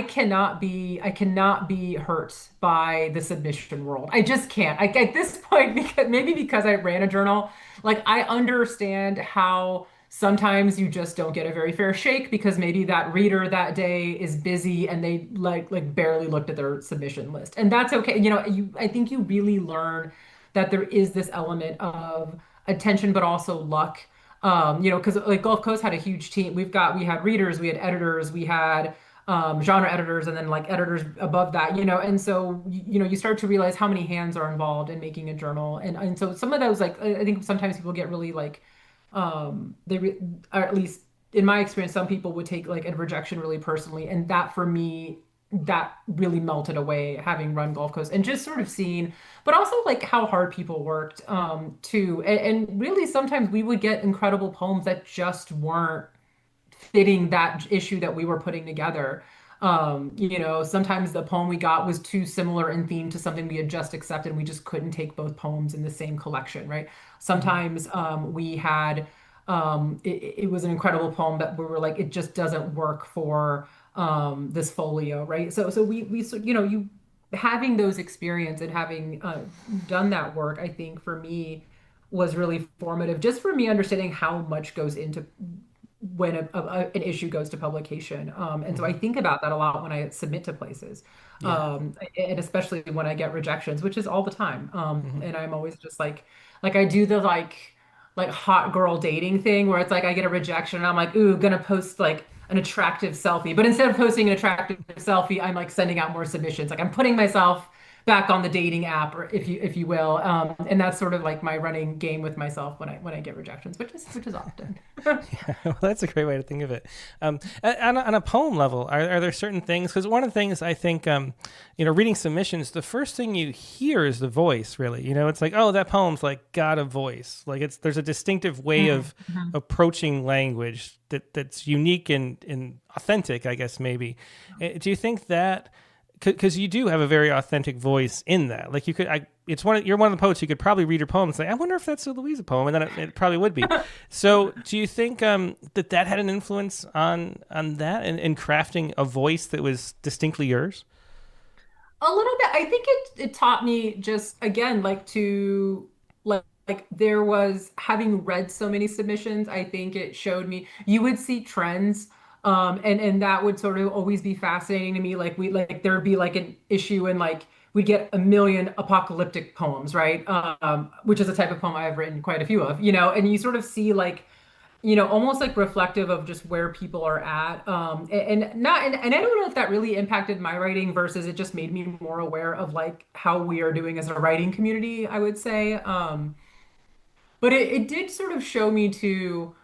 cannot be hurt by the submission world. I just can't. At this point, because I ran a journal, like I understand how sometimes you just don't get a very fair shake because maybe that reader that day is busy and they like barely looked at their submission list. And that's okay. I think you really learn that there is this element of attention, but also luck. Because like Gulf Coast had a huge team. We had readers, we had editors, we had genre editors, and then like editors above that, and so you start to realize how many hands are involved in making a journal, and so some of those, like I think sometimes people get really like or at least in my experience, some people would take like a rejection really personally, and that for me, that really melted away having run Gulf Coast and just sort of seeing, but also like how hard people worked too, and really sometimes we would get incredible poems that just weren't fitting that issue that we were putting together. Sometimes the poem we got was too similar in theme to something we had just accepted. We just couldn't take both poems in the same collection, right? Sometimes we had it was an incredible poem that we were like, it just doesn't work for this folio, right? So you having those experience and having done that work, I think for me was really formative, just for me understanding how much goes into when an issue goes to publication. And so I think about that a lot when I submit to places. And especially when I get rejections, which is all the time. And I'm always just like I do the like hot girl dating thing where it's like I get a rejection and I'm like, ooh, gonna post like an attractive selfie. But instead of posting an attractive selfie, I'm like sending out more submissions. Like I'm putting myself back on the dating app, or if you will. And that's sort of like my running game with myself when I get rejections, which is often. Yeah, well, that's a great way to think of it. On a poem level, are there certain things? Because one of the things I think, reading submissions, the first thing you hear is the voice. Really, it's like, oh, that poem's like got a voice. Like there's a distinctive way of approaching language that's unique and authentic, I guess maybe. Do you think that? Because you do have a very authentic voice in that. Like you're one of the poets who could probably read your poem and say, I wonder if that's a Luisa poem, and then it probably would be. So do you think that had an influence on that in crafting a voice that was distinctly yours? A little bit. I think it taught me just again like there was, having read so many submissions, I think it showed me you would see trends. And that would sort of always be fascinating to me. Like there'd be like an issue and like we'd get a million apocalyptic poems, right? Which is a type of poem I've written quite a few of, and you sort of see like, almost like reflective of just where people are at. And I don't know if that really impacted my writing versus it just made me more aware of like how we are doing as a writing community, I would say. But it did sort of show me to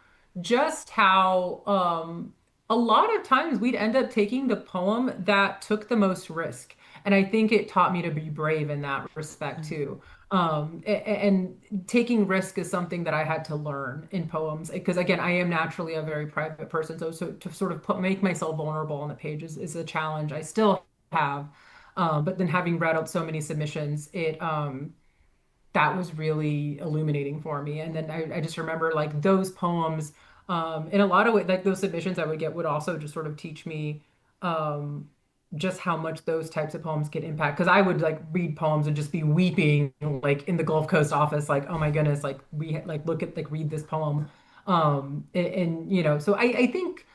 just how, a lot of times we'd end up taking the poem that took the most risk. And I think it taught me to be brave in that respect too. And taking risk is something that I had to learn in poems because again, I am naturally a very private person. So to sort of make myself vulnerable on the page is a challenge I still have. But then having read out so many submissions, it that was really illuminating for me. And then I just remember like those poems, in a lot of ways, like those submissions I would get would also just sort of teach me um, just how much those types of poems can impact. Because I would like read poems and just be weeping, like in the Gulf Coast office, like, oh my goodness, like like look at like read this poem. So I think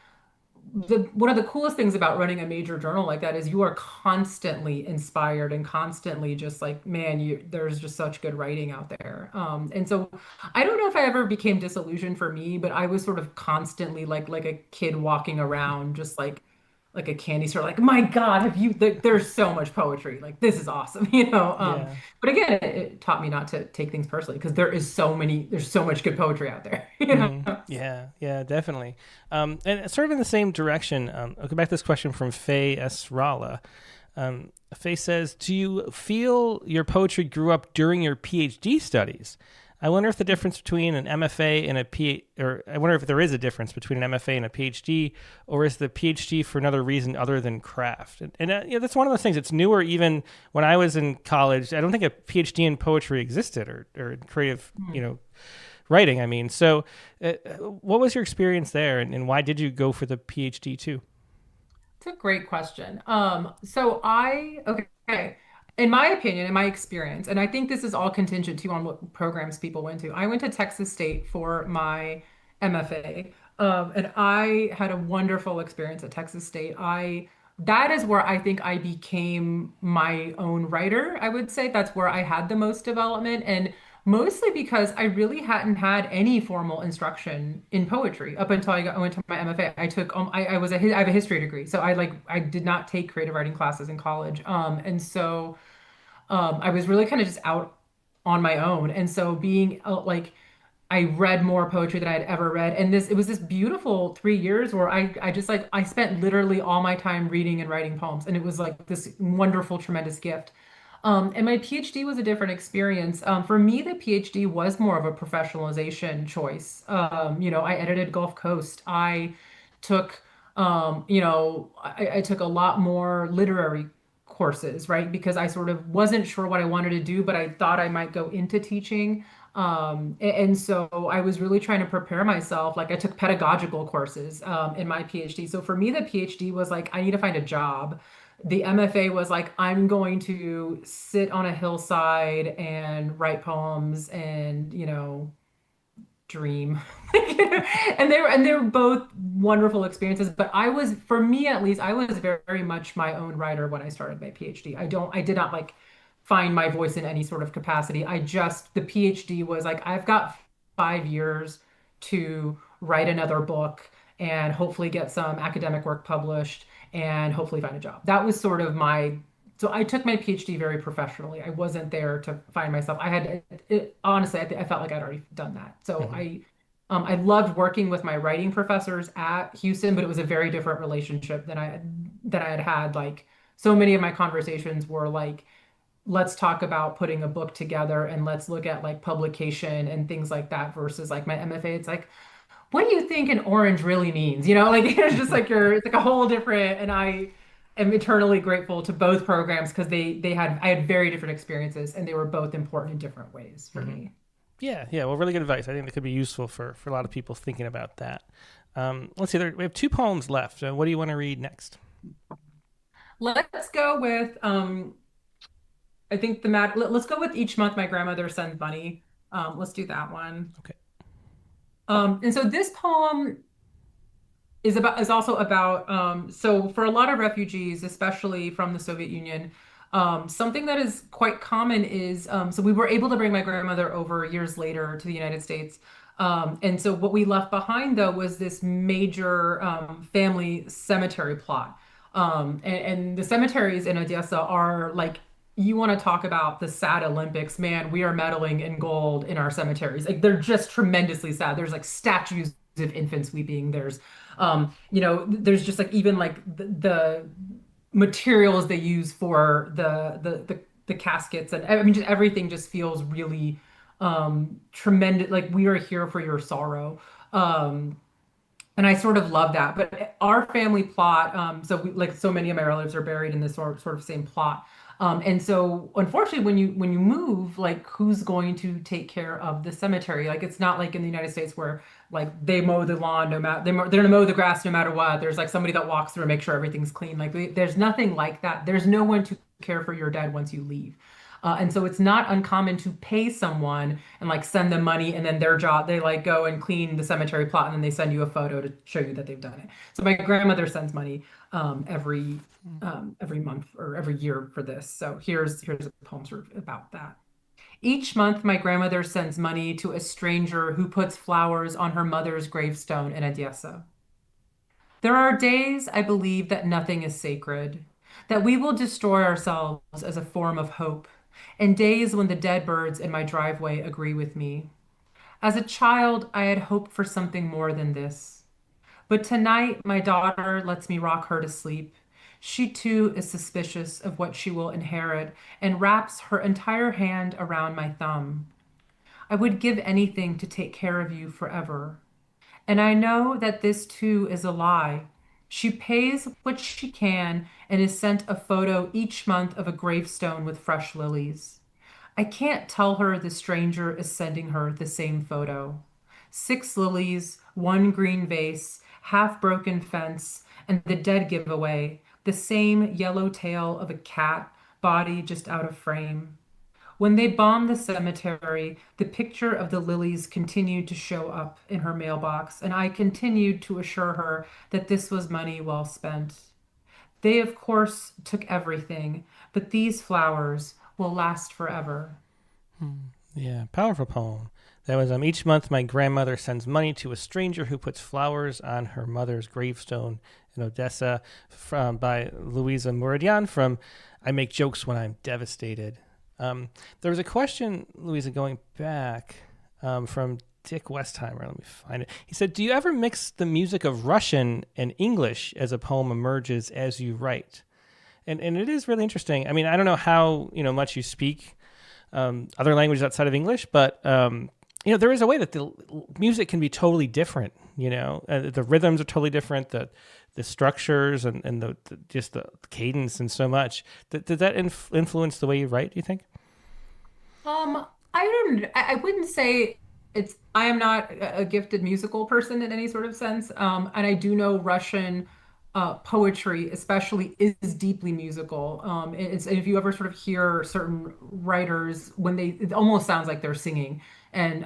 the one of the coolest things about running a major journal like that is you are constantly inspired and constantly just like, man, there's just such good writing out there. And so I don't know if I ever became disillusioned for me, but I was sort of constantly like a kid walking around just like a candy store, like, my God, have you there's so much poetry. Like this is awesome, you know. Yeah. But again, it taught me not to take things personally because there's so much good poetry out there, you know. Yeah, yeah, definitely. And sort of in the same direction, I'll go back to this question from Faye S. Rala. Faye says, do you feel your poetry grew up during your PhD studies? I wonder if the difference between an MFA and a or I wonder if there is a difference between an MFA and a PhD, or is the PhD for another reason other than craft? And that's one of those things. It's newer even when I was in college. I don't think a PhD in poetry existed or in creative, writing. I mean, so what was your experience there, and why did you go for the PhD too? It's a great question. Okay. In my opinion, in my experience, and I think this is all contingent too on what programs people went to. I went to Texas State for my MFA, and I had a wonderful experience at Texas State. That is where I think I became my own writer. I would say that's where I had the most development, and mostly because I really hadn't had any formal instruction in poetry up until I went to my MFA. I took I have a history degree, so I did not take creative writing classes in college, and so I was really kind of just out on my own. And so being I read more poetry than I had ever read. And it was this beautiful 3 years where I just like, I spent literally all my time reading and writing poems. And it was like this wonderful, tremendous gift. And my PhD was a different experience. For me, the PhD was more of a professionalization choice. I edited Gulf Coast. Took, I took a lot more literary courses, right? Because I sort of wasn't sure what I wanted to do, but I thought I might go into teaching. And so I was really trying to prepare myself. Like I took pedagogical courses in my PhD. So for me, the PhD was like, I need to find a job. The MFA was like, I'm going to sit on a hillside and write poems and, dream. And they were both wonderful experiences, but for me at least, I was very, very much my own writer when I started my PhD. I did not like find my voice in any sort of capacity. The PhD was like, I've got 5 years to write another book and hopefully get some academic work published and hopefully find a job. That was sort of so I took my PhD very professionally. I wasn't there to find myself. Honestly, I felt like I'd already done that. So I loved working with my writing professors at Houston, but it was a very different relationship than I had had. Like so many of my conversations were like, let's talk about putting a book together and let's look at like publication and things like that versus like my MFA. It's like, what do you think an orange really means? Like it's just like it's like a whole different, and I am eternally grateful to both programs because I had very different experiences and they were both important in different ways for me. Yeah. Well, really good advice. I think that could be useful for a lot of people thinking about that. Let's see, we have two poems left. What do you want to read next? Let's go with I think let's go with Each Month My Grandmother Sends Money. Let's do that one. Okay. And so this poem is also about so for a lot of refugees, especially from the Soviet Union, something that is quite common is so we were able to bring my grandmother over years later to the United States. And so what we left behind though was this major family cemetery plot. And the cemeteries in Odesa are like, you want to talk about the sad Olympics, man, we are medaling in gold in our cemeteries. Like they're just tremendously sad. There's like statues of infants weeping. There's there's just like even like materials they use for the caskets, and I mean just everything just feels really tremendous, like we are here for your sorrow. Um and I sort of love that. But our family plot, so we, like so many of my relatives are buried in this sort of same plot. And so unfortunately when you move, like who's going to take care of the cemetery? Like it's not like in the United States where like they mow the lawn no matter they're gonna mow the grass no matter what. There's like somebody that walks through and make sure everything's clean. Like there's nothing like that. There's no one to care for your dead once you leave. And so it's not uncommon to pay someone and like send them money, and then their job, they like go and clean the cemetery plot, and then they send you a photo to show you that they've done it. So my grandmother sends money every month or every year for this. So here's a poem sort of about that. Each month, my grandmother sends money to a stranger who puts flowers on her mother's gravestone in Odesa. There are days I believe that nothing is sacred, that we will destroy ourselves as a form of hope, and days when the dead birds in my driveway agree with me. As a child, I had hoped for something more than this. But tonight, my daughter lets me rock her to sleep. She too is suspicious of what she will inherit and wraps her entire hand around my thumb. I would give anything to take care of you forever. And I know that this too is a lie. She pays what she can and is sent a photo each month of a gravestone with fresh lilies. I can't tell her the stranger is sending her the same photo. 6 lilies, one green vase, half broken fence, and the dead giveaway, the same yellow tail of a cat, body just out of frame. When they bombed the cemetery, the picture of the lilies continued to show up in her mailbox, and I continued to assure her that this was money well spent. They, of course, took everything, but these flowers will last forever. Yeah, powerful poem. That was each month my grandmother sends money to a stranger who puts flowers on her mother's gravestone in Odessa, by Luisa Muradyan from I Make Jokes When I'm Devastated. There was a question, Louisa, going back from Dick Westheimer. Let me find it. He said, "Do you ever mix the music of Russian and English as a poem emerges as you write?" And it is really interesting. I mean, I don't know how much you speak other languages outside of English, but there is a way that the music can be totally different. The rhythms are totally different. The structures and just the cadence and so much. Did that influence the way you write, do you think? I don't, I wouldn't say I am not a gifted musical person in any sort of sense. And I do know Russian poetry, especially, is deeply musical. If you ever sort of hear certain writers when it almost sounds like they're singing. And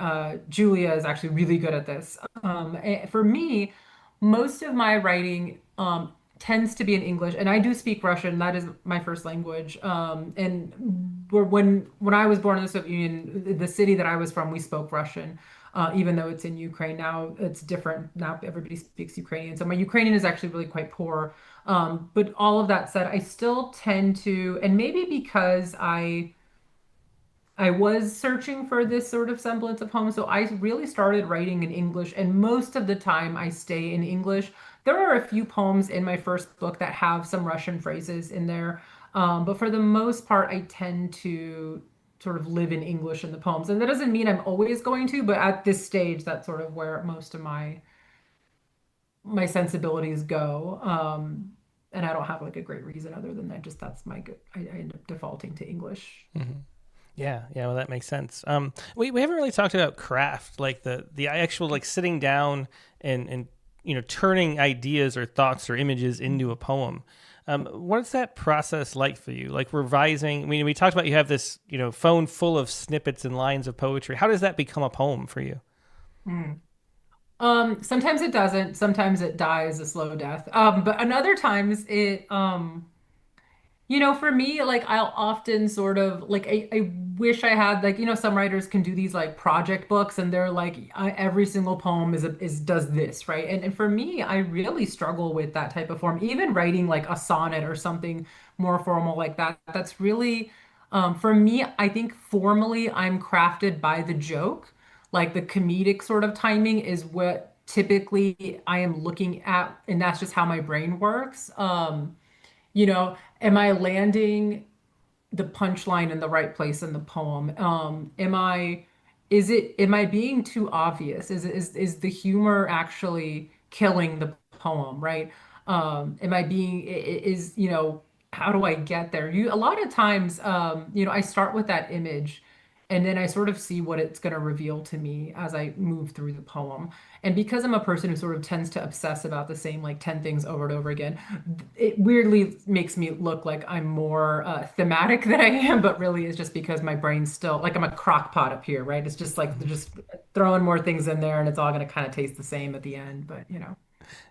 Julia is actually really good at this. For me, most of my writing tends to be in English, and I do speak Russian. That is my first language. And when I was born in the Soviet Union, the city that I was from, we spoke Russian. Even though it's in Ukraine now, it's different. Now everybody speaks Ukrainian. So my Ukrainian is actually really quite poor. But all of that said, I still tend to, and maybe because I was searching for this sort of semblance of home. So I really started writing in English, and most of the time I stay in English. There are a few poems in my first book that have some Russian phrases in there. But for the most part, I tend to sort of live in English in the poems. And that doesn't mean I'm always going to, but at this stage, that's sort of where most of my sensibilities go. And I don't have like a great reason other than that. Just that's my good. I end up defaulting to English. Mm-hmm. Yeah, well, that makes sense. We haven't really talked about craft, like the actual like sitting down and turning ideas or thoughts or images into a poem. What's that process like for you? Like revising. I mean, we talked about you have this phone full of snippets and lines of poetry. How does that become a poem for you? Mm. Sometimes it doesn't. Sometimes it dies a slow death. But and other times for me, like I'll often sort of like I wish I had like some writers can do these like project books, and they're like every single poem is does this right, and for me I really struggle with that type of form. Even writing like a sonnet or something more formal like that, that's really for me. I think formally I'm crafted by the joke, like the comedic sort of timing is what typically I am looking at, and that's just how my brain works. Am I landing the punchline in the right place in the poem? Am I being too obvious? Is the humor actually killing the poem, right? Am I being, how do I get there? A lot of times, I start with that image and then I sort of see what it's going to reveal to me as I move through the poem. And because I'm a person who sort of tends to obsess about the same like 10 things over and over again, it weirdly makes me look like I'm more thematic than I am, but really it's just because my brain's still like I'm a crock pot up here, right? It's just like they're just throwing more things in there and it's all going to kind of taste the same at the end, but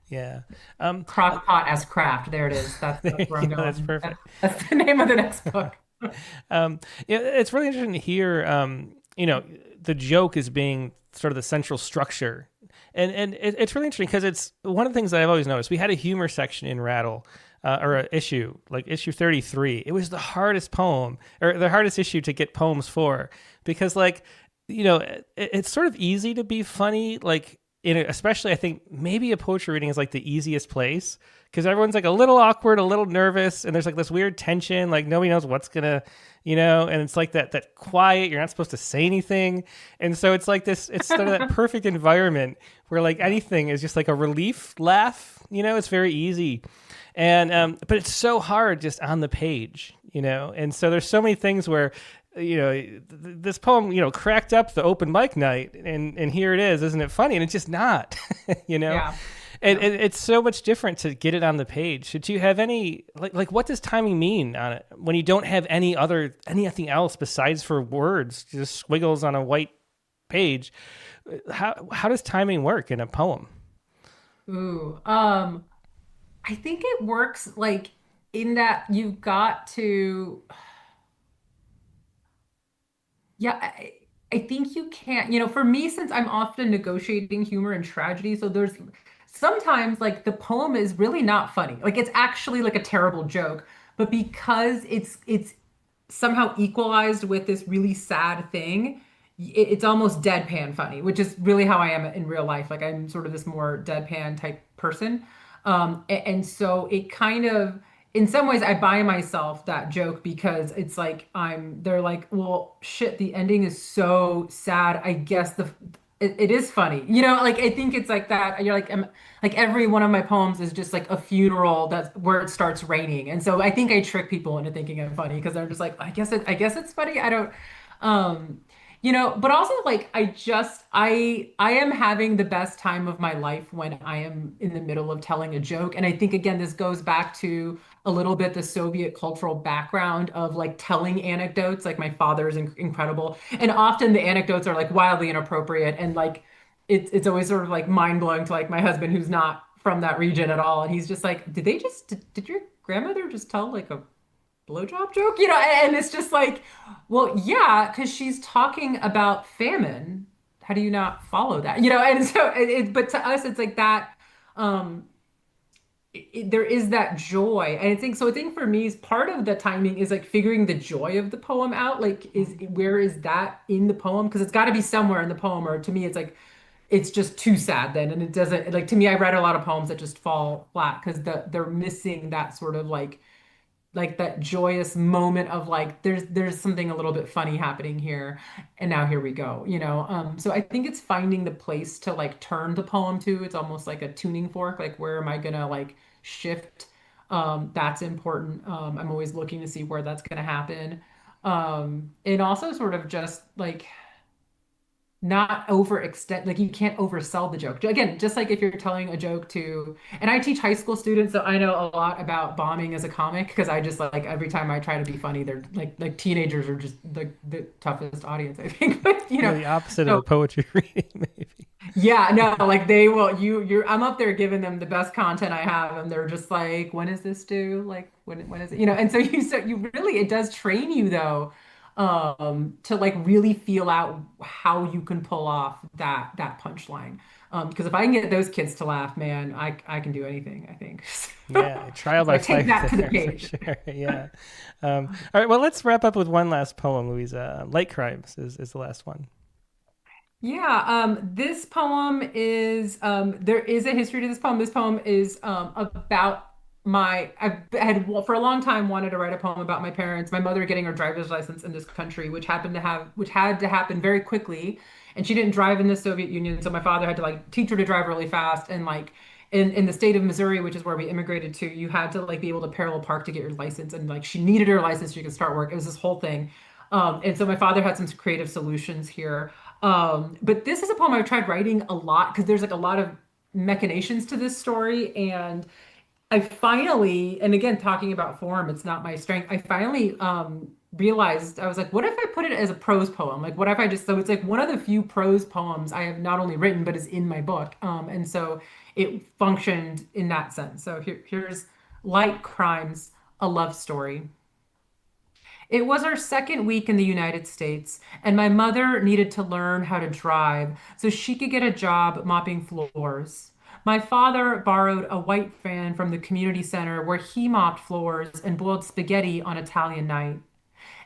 Yeah. crock pot as craft. There it is. That's where I'm Yeah, going. that's perfect. That's the name of the next book. It's really interesting to hear, the joke is being sort of the central structure. And it's really interesting because it's one of the things that I've always noticed. We had a humor section in Rattle, or an issue, like issue 33. It was the hardest poem, or the hardest issue to get poems for, because it's sort of easy to be funny, like, especially I think maybe a poetry reading is like the easiest place because everyone's like a little awkward, a little nervous, and there's like this weird tension, like nobody knows what's gonna, and it's like that quiet. You're not supposed to say anything, and so it's like this. It's sort of that perfect environment where like anything is just like a relief laugh. It's very easy, and but it's so hard just on the page, and so there's so many things where this poem, cracked up the open mic night, and here it is, isn't it funny? And it's just not, Yeah. And it's so much different to get it on the page. Do you have any like what does timing mean on it when you don't have anything else besides for words, just squiggles on a white page? How does timing work in a poem? Ooh. I think it works like in that you've got to. Yeah, I think you can't, for me, since I'm often negotiating humor and tragedy, so there's sometimes like the poem is really not funny. Like it's actually like a terrible joke, but because it's somehow equalized with this really sad thing, it's almost deadpan funny, which is really how I am in real life. Like I'm sort of this more deadpan type person. And so it kind of, in some ways, I buy myself that joke because it's like they're like, well, shit, the ending is so sad. I guess it is funny, like I think it's like that. You're like, like every one of my poems is just like a funeral that's where it starts raining. And so I think I trick people into thinking I'm funny because they're just like, I guess it's funny. I don't, um, but also like I am having the best time of my life when I am in the middle of telling a joke. And I think again, this goes back to a little bit the Soviet cultural background of like telling anecdotes. Like my father is incredible. And often the anecdotes are like wildly inappropriate. And like it's always sort of like mind blowing to like my husband who's not from that region at all. And he's just like, did your grandmother just tell like a blowjob joke? And it's just like, well, yeah, because she's talking about famine. How do you not follow that? And so but to us, it's like that. Um, there is that joy, and I think so. I think for me, is part of the timing is like figuring the joy of the poem out. Like, where is that in the poem? Because it's got to be somewhere in the poem, or to me, it's like it's just too sad then, and it doesn't like to me. I read a lot of poems that just fall flat because they're missing that sort of like that joyous moment of like there's something a little bit funny happening here and now here we go, so I think it's finding the place to like turn the poem to. It's almost like a tuning fork, like where am I gonna like shift. That's important. I'm always looking to see where that's gonna happen. And also sort of just like not overextend, like you can't oversell the joke again, just like if you're telling a joke to, and I teach high school students, so I know a lot about bombing as a comic because I just like every time I try to be funny, they're like teenagers are just the toughest audience, I think. But You're the opposite so of a poetry reading, maybe. yeah, no, like they will, you're I'm up there giving them the best content I have and they're just like, when is this due? Like when is it? And so you really, it does train you though, to like really feel out how you can pull off that punchline. Because if I can get those kids to laugh, man, I can do anything, I think. Yeah, trial So by I take fire that to the there, page. for sure. Yeah. All right, well, let's wrap up with one last poem, Louisa. Light Crimes is the last one. Yeah, this poem is there is a history to this poem. This poem is about I had for a long time wanted to write a poem about my parents, my mother getting her driver's license in this country, which had to happen very quickly. And she didn't drive in the Soviet Union, so my father had to like teach her to drive really fast. And like in the state of Missouri, which is where we immigrated to, you had to like be able to parallel park to get your license. And like she needed her license so she could start work. It was this whole thing. And so my father had some creative solutions here. But this is a poem I've tried writing a lot because there's like a lot of machinations to this story. And I finally, and again, talking about form, it's not my strength. I finally realized, I was like, what if I put it as a prose poem? Like, what if I just, so it's like one of the few prose poems I have not only written, but is in my book. And so it functioned in that sense. So here's Light Crimes, a Love Story. It was our second week in the United States, and my mother needed to learn how to drive so she could get a job mopping floors. My father borrowed a white fan from the community center where he mopped floors and boiled spaghetti on Italian night.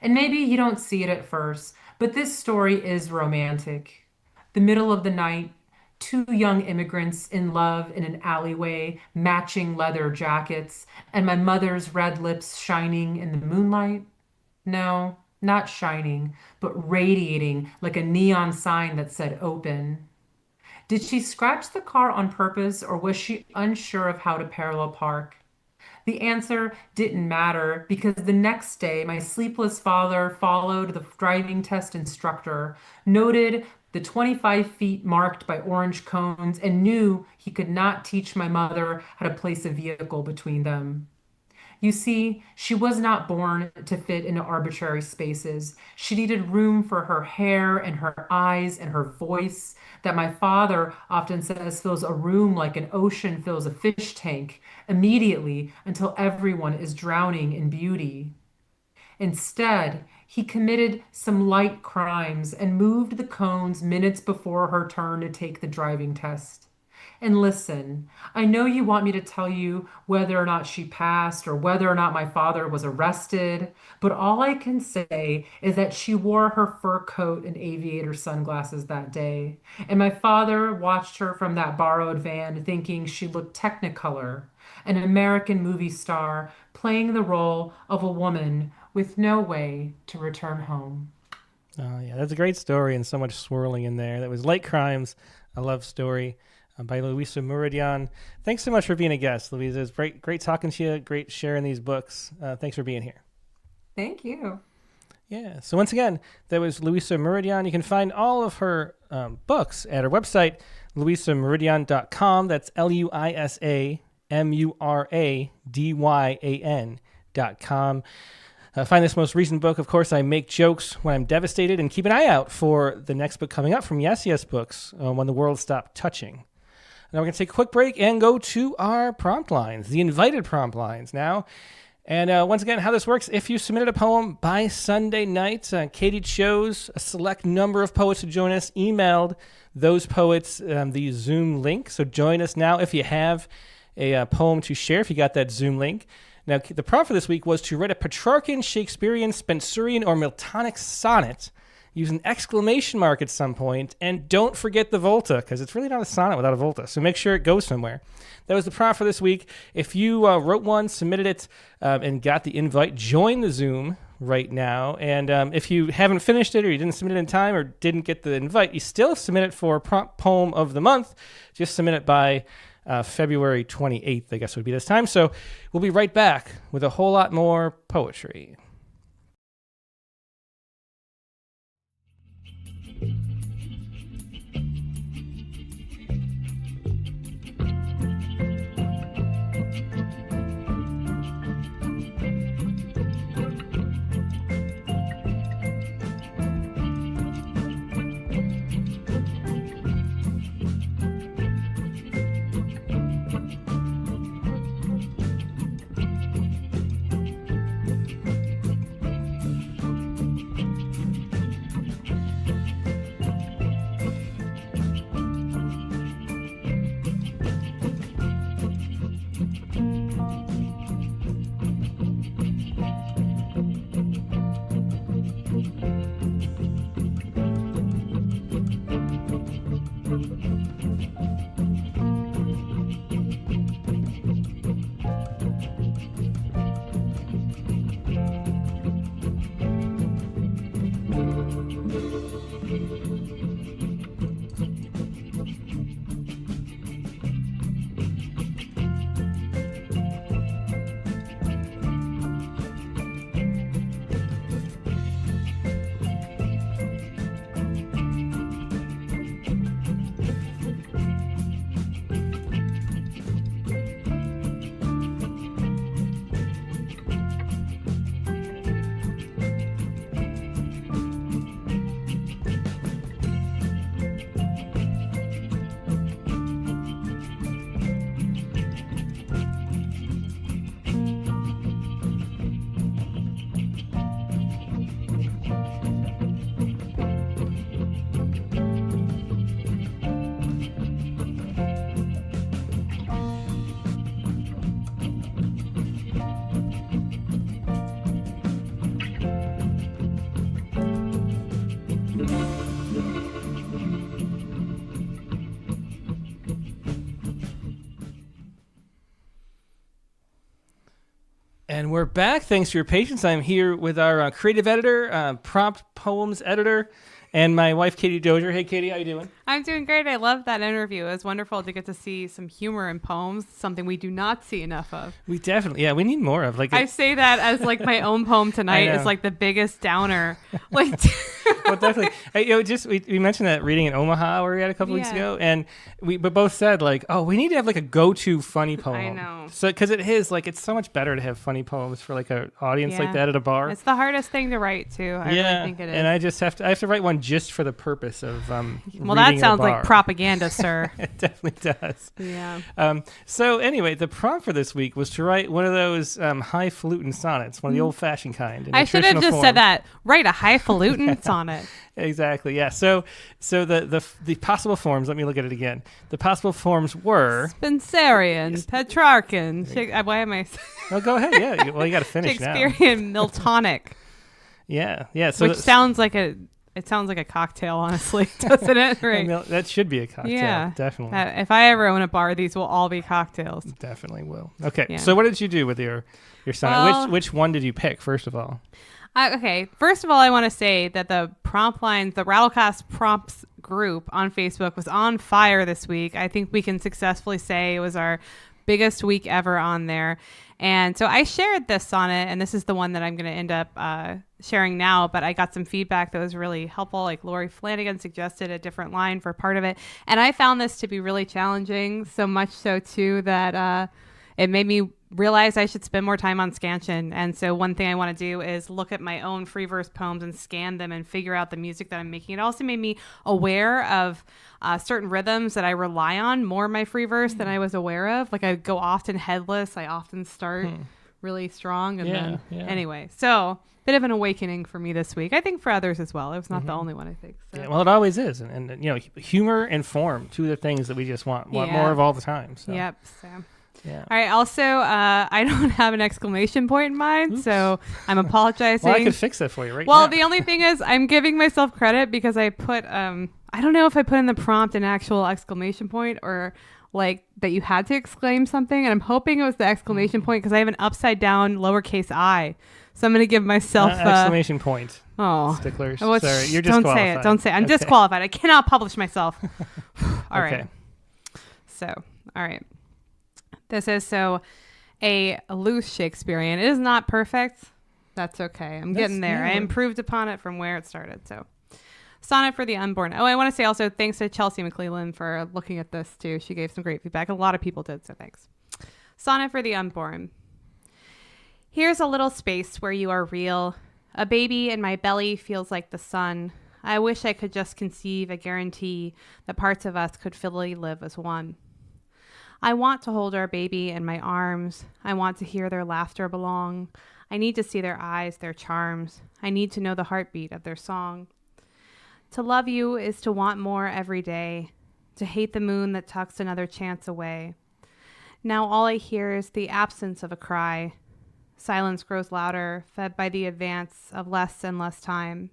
And maybe you don't see it at first, but this story is romantic. The middle of the night, two young immigrants in love in an alleyway, matching leather jackets, and my mother's red lips shining in the moonlight. No, not shining, but radiating like a neon sign that said open. Did she scratch the car on purpose or was she unsure of how to parallel park? The answer didn't matter because the next day my sleepless father followed the driving test instructor, noted the 25 feet marked by orange cones, and knew he could not teach my mother how to place a vehicle between them. You see, she was not born to fit into arbitrary spaces. She needed room for her hair and her eyes and her voice that my father often says fills a room like an ocean fills a fish tank immediately until everyone is drowning in beauty. Instead, he committed some light crimes and moved the cones minutes before her turn to take the driving test. And listen, I know you want me to tell you whether or not she passed or whether or not my father was arrested, but all I can say is that she wore her fur coat and aviator sunglasses that day. And my father watched her from that borrowed van thinking she looked Technicolor, an American movie star playing the role of a woman with no way to return home. Oh, yeah, that's a great story and so much swirling in there. That was Light Crimes, a Love Story by Luisa Muradyan. Thanks so much for being a guest, Luisa. It's great talking to you. Great sharing these books. Thanks for being here. Thank you. Yeah. So once again, that was Luisa Muradyan. You can find all of her books at her website, luisamuradyan.com. That's LuisaMuradyan.com. Find this most recent book. Of course, I make jokes when I'm devastated, and keep an eye out for the next book coming up from YesYes Books, When the World Stopped Touching. Now we're going to take a quick break and go to our prompt lines, the invited prompt lines now. And once again, how this works, if you submitted a poem by Sunday night, Katie chose a select number of poets to join us, emailed those poets the Zoom link. So join us now if you have a poem to share, if you got that Zoom link. Now, the prompt for this week was to write a Petrarchan, Shakespearean, Spenserian, or Miltonic sonnet. Use an exclamation mark at some point, and don't forget the volta, because it's really not a sonnet without a volta, so make sure it goes somewhere. That was the prompt for this week. If you wrote one, submitted it, and got the invite, join the Zoom right now. And if you haven't finished it, or you didn't submit it in time, or didn't get the invite, you still submit it for Prompt Poem of the Month. Just submit it by February 28th, I guess would be this time. So we'll be right back with a whole lot more poetry. And we're back. Thanks for your patience. I'm here with our creative editor, prompt poems editor, and my wife, Katie Dozier. Hey, Katie, how you doing? I'm doing great. I love that interview. It was wonderful to get to see some humor in poems, something we do not see enough of. We definitely, we need more of. I say that as like my own poem tonight is like the biggest downer. Like, well, definitely. We mentioned that reading in Omaha where we had a couple weeks ago, and we both said like, oh, we need to have like a go-to funny poem. I know. So because it is like it's so much better to have funny poems for like an audience like that at a bar. It's the hardest thing to write too. I really think it is. And I have to write one just for the purpose of well, that sounds like propaganda, sir. It definitely does. Yeah. So anyway, the prompt for this week was to write one of those highfalutin sonnets, one of the old-fashioned kind. I should have just said that. Write a highfalutin sonnet. Exactly. Yeah. So the possible forms. Let me look at it again. The possible forms were Spencerian, Petrarchan. Why am I? Oh, go ahead. Yeah. Well, you got to finish now. Shakespearean, Miltonic. Yeah. Yeah. So which sounds like a cocktail, honestly, doesn't it? Right. That should be a cocktail. Yeah. Definitely. If I ever own a bar, these will all be cocktails. Definitely will. Okay. Yeah. So what did you do with your sonnet? Well, which one did you pick first of all? Okay. First of all, I want to say that the prompt lines, the Rattlecast prompts group on Facebook was on fire this week. I think we can successfully say it was our biggest week ever on there. And so I shared this sonnet, and this is the one that I'm going to end up sharing now, but I got some feedback that was really helpful. Like Lori Flanagan suggested a different line for part of it. And I found this to be really challenging, so much so too that it made me realize I should spend more time on Scansion. And so one thing I want to do is look at my own free verse poems and scan them and figure out the music that I'm making. It also made me aware of certain rhythms that I rely on more in my free verse than I was aware of. Like I go often headless. I often start really strong. And anyway, so bit of an awakening for me this week. I think for others as well. It was not the only one, I think. So. Yeah, well, it always is. And humor and form, two of the things that we just want more of all the time. So. Yep. So. Yeah. All right. Also, I don't have an exclamation point in mind, so I'm apologizing. Well, I could fix that for you right now. Well, the only thing is I'm giving myself credit because I put, I don't know if I put in the prompt an actual exclamation point or like that you had to exclaim something. And I'm hoping it was the exclamation point because I have an upside down lowercase I. So I'm going to give myself exclamation point. Oh, sticklers. Well, sorry, you're disqualified. Don't say it. I'm disqualified. I cannot publish myself. All right. So, all right. This is a loose Shakespearean. It is not perfect. That's okay. I'm getting there. I improved upon it from where it started. So, sonnet for the unborn. Oh, I want to say also thanks to Chelsea McClellan for looking at this too. She gave some great feedback. A lot of people did, so thanks. Sonnet for the unborn. Here's a little space where you are real. A baby in my belly feels like the sun. I wish I could just conceive a guarantee that parts of us could fully live as one. I want to hold our baby in my arms. I want to hear their laughter belong. I need to see their eyes, their charms. I need to know the heartbeat of their song. To love you is to want more every day, to hate the moon that tucks another chance away. Now all I hear is the absence of a cry. Silence grows louder, fed by the advance of less and less time.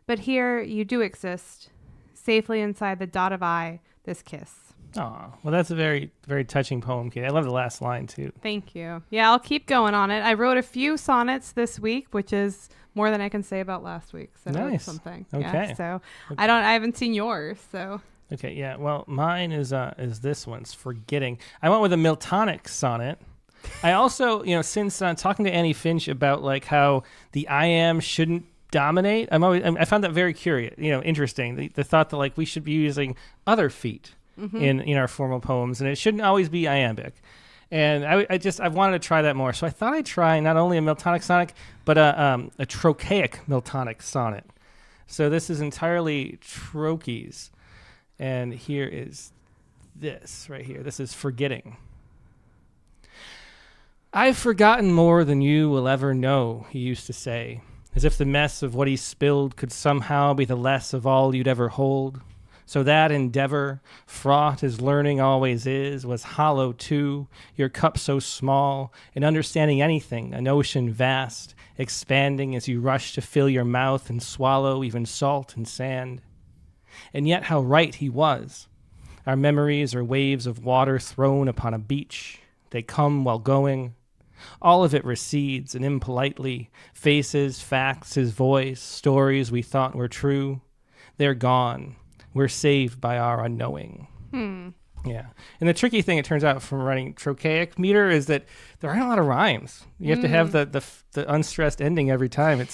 But here you do exist, safely inside the dot of I, this kiss. Oh, well, that's a very, very touching poem, Kate. I love the last line, too. Thank you. Yeah, I'll keep going on it. I wrote a few sonnets this week, which is more than I can say about last week. So nice. That's something. Okay. Yeah, so okay. I haven't seen yours, so. Okay, yeah. Well, mine is this one's Forgetting. I went with a Miltonic sonnet. I also, since talking to Annie Finch about like how the I am shouldn't dominate, I found that very curious, interesting. The thought that like we should be using other feet. In our formal poems, and it shouldn't always be iambic. And I wanted to try that more. So I thought I'd try not only a Miltonic sonnet, but a trochaic Miltonic sonnet. So this is entirely trochees. And here is this right here. This is Forgetting. I've forgotten more than you will ever know, he used to say, as if the mess of what he spilled could somehow be the less of all you'd ever hold. So that endeavor, fraught as learning always is, was hollow too, your cup so small, in understanding anything, an ocean vast, expanding as you rush to fill your mouth and swallow even salt and sand. And yet how right he was. Our memories are waves of water thrown upon a beach. They come while going. All of it recedes and impolitely. Faces, facts, his voice, stories we thought were true. They're gone. We're saved by our unknowing. Yeah. And the tricky thing, it turns out, from writing trochaic meter is that there aren't a lot of rhymes. You have to have the unstressed ending every time.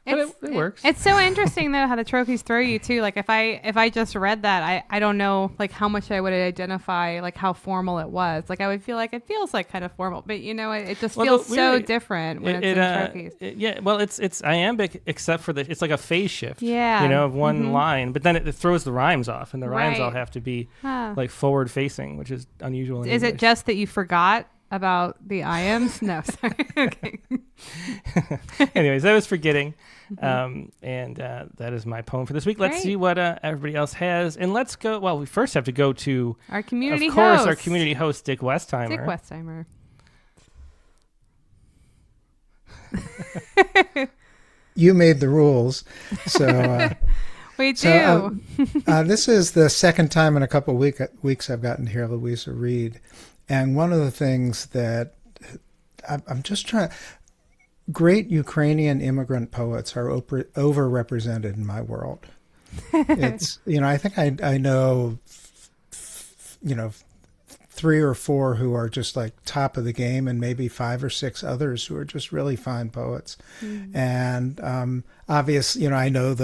But it works. It's so interesting though how the trophies throw you too. Like if I just read that, I don't know like how much I would identify like how formal it was. Like I would feel like it feels like kind of formal, but it just feels so different when it's in trophies. It's iambic except for it's like a phase shift. Yeah. Of one line, but then it throws the rhymes off, and the rhymes all have to be like forward facing, which is unusual. Is it just that you forgot about the iams? No, sorry. Okay. Anyways, I was forgetting. And that is my poem for this week. Let's see what everybody else has. And let's go. Well, we first have to go to our community host. Of course, our community host, Dick Westheimer. Dick Westheimer. You made the rules. So we do. This is the second time in a couple of weeks I've gotten to hear Luisa read. And one of the things that I'm just trying... Great Ukrainian immigrant poets are overrepresented in my world. It's, I think I know, 3 or 4 who are just like top of the game, and maybe 5 or 6 others who are just really fine poets. And obviously, I know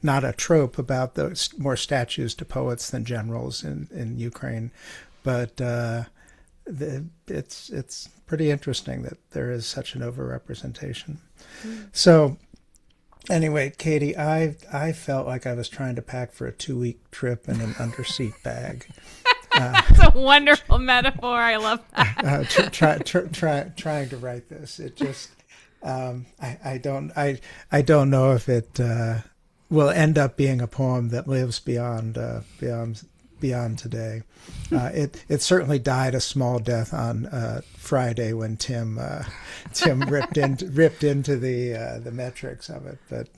not a trope about the more statues to poets than generals in Ukraine, but it's pretty interesting that there is such an overrepresentation. So anyway, Katie, I felt like I was trying to pack for a 2-week trip in an underseat bag. That's a wonderful metaphor. I love that. Trying to write this, it just I don't know if it will end up being a poem that lives beyond today. It certainly died a small death on Friday when Tim ripped into the metrics of it. But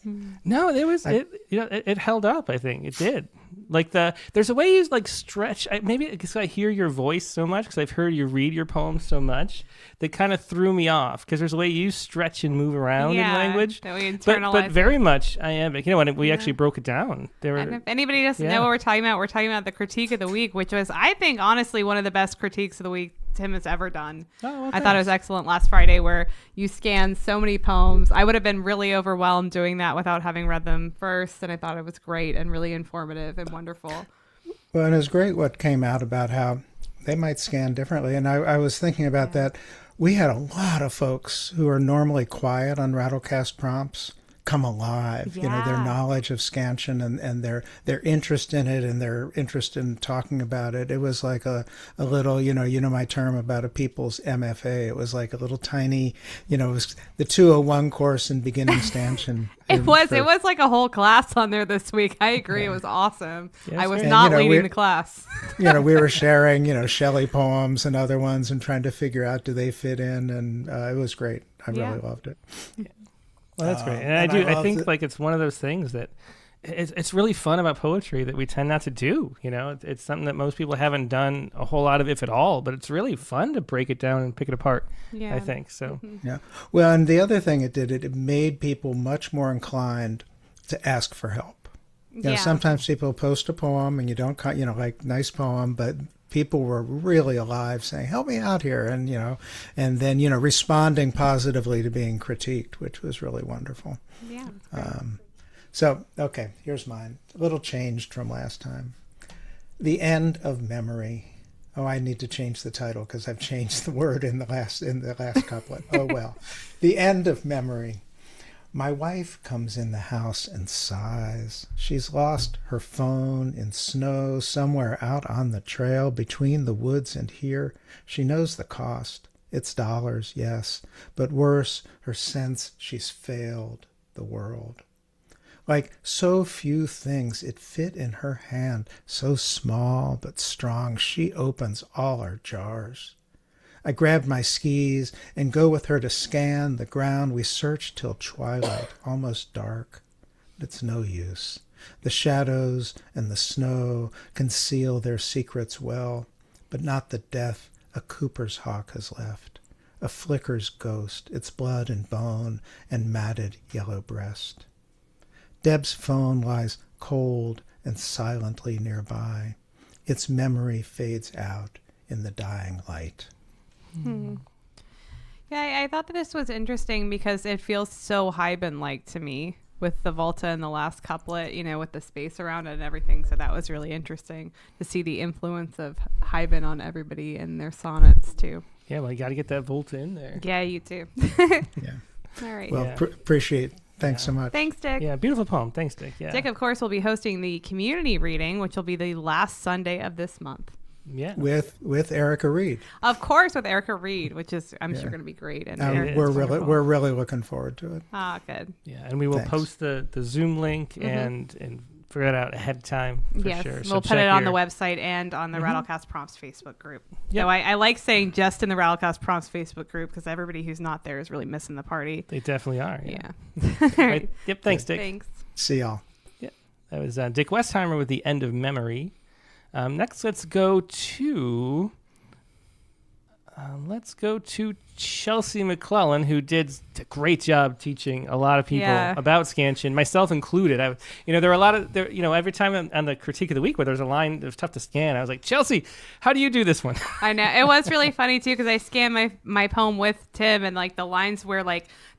no, it held up. I think it did. Like there's a way you like stretch. Maybe because I hear your voice so much, because I've heard you read your poems so much, that kind of threw me off. Because there's a way you stretch and move around in language. That we internalize. But very much iambic. When we actually broke it down, and if anybody doesn't know what we're talking about the critique of the week, which was, I think, honestly, one of the best critiques of the week Tim has ever done. I thought it was excellent last Friday, where you scanned so many poems. I would have been really overwhelmed doing that without having read them first, and I thought it was great and really informative and wonderful. Well, and it was great what came out about how they might scan differently. And I was thinking about that. We had a lot of folks who are normally quiet on Rattlecast prompts come alive. Their knowledge of scansion and their interest in it, and their interest in talking about it. It was like a little, my term about a people's MFA. It was like a little tiny, it was the 201 course in beginning stanchion. It was like a whole class on there this week. I agree. It was awesome. I was not leading the class. We were sharing, Shelley poems and other ones and trying to figure out, do they fit in? And it was great. I really loved it. Yeah. Well, that's great. And I think like it's one of those things that it's really fun about poetry that we tend not to do. It's something that most people haven't done a whole lot of, if at all, but it's really fun to break it down and pick it apart. Yeah. I think so. Yeah. Well, and the other thing it did, it made people much more inclined to ask for help. Sometimes people post a poem and you don't, like, nice poem, but people were really alive saying, help me out here. And, and then, responding positively to being critiqued, which was really wonderful. Yeah. So, okay, here's mine. A little changed from last time. The End of Memory. Oh, I need to change the title because I've changed the word in the last couplet. Oh, well. The End of Memory. My wife comes in the house and sighs. She's lost her phone in snow somewhere out on the trail between the woods and here. She knows the cost. It's dollars, yes, but worse, her sense she's failed the world. Like so few things, it fit in her hand, so small but strong, she opens all our jars. I grab my skis and go with her to scan the ground. We search till twilight, almost dark. It's no use. The shadows and the snow conceal their secrets well, but not the death a cooper's hawk has left. a flicker's ghost, its blood and bone and matted yellow breast. Deb's phone lies cold and silently nearby. Its memory fades out in the dying light. Yeah, I thought that this was interesting because it feels so Hyben-like to me with the Volta in the last couplet, with the space around it and everything. So that was really interesting to see the influence of Hyben on everybody in their sonnets too. Yeah, well, you got to get that Volta in there. Yeah, you too. Yeah. All right. Well, appreciate. Thanks so much. Thanks, Dick. Yeah, beautiful poem. Thanks, Dick. Yeah. Dick, of course, will be hosting the community reading, which will be the last Sunday of this month. Yeah. With Erica Reed. Of course, with Erica Reed, which is I'm sure going to be great. And we're really looking forward to it. Ah, good. Yeah, and we will post the Zoom link and figure it out ahead of time for sure. So we'll put it on the website and on the Rattlecast Prompts Facebook group. Yep. So I like saying just in the Rattlecast Prompts Facebook group because everybody who's not there is really missing the party. They definitely are. Yeah. Right. Yep. Thanks, Dick. Thanks. See y'all. Yeah. That was Dick Westheimer with The End of Memory. Next, let's go to Chelsea McClellan, who did a great job teaching a lot of people about scansion, myself included. There were a lot of every time on the critique of the week where there's a line that was tough to scan, I was like, Chelsea, how do you do this one? I know it was really funny too because I scanned my poem with Tim and the lines where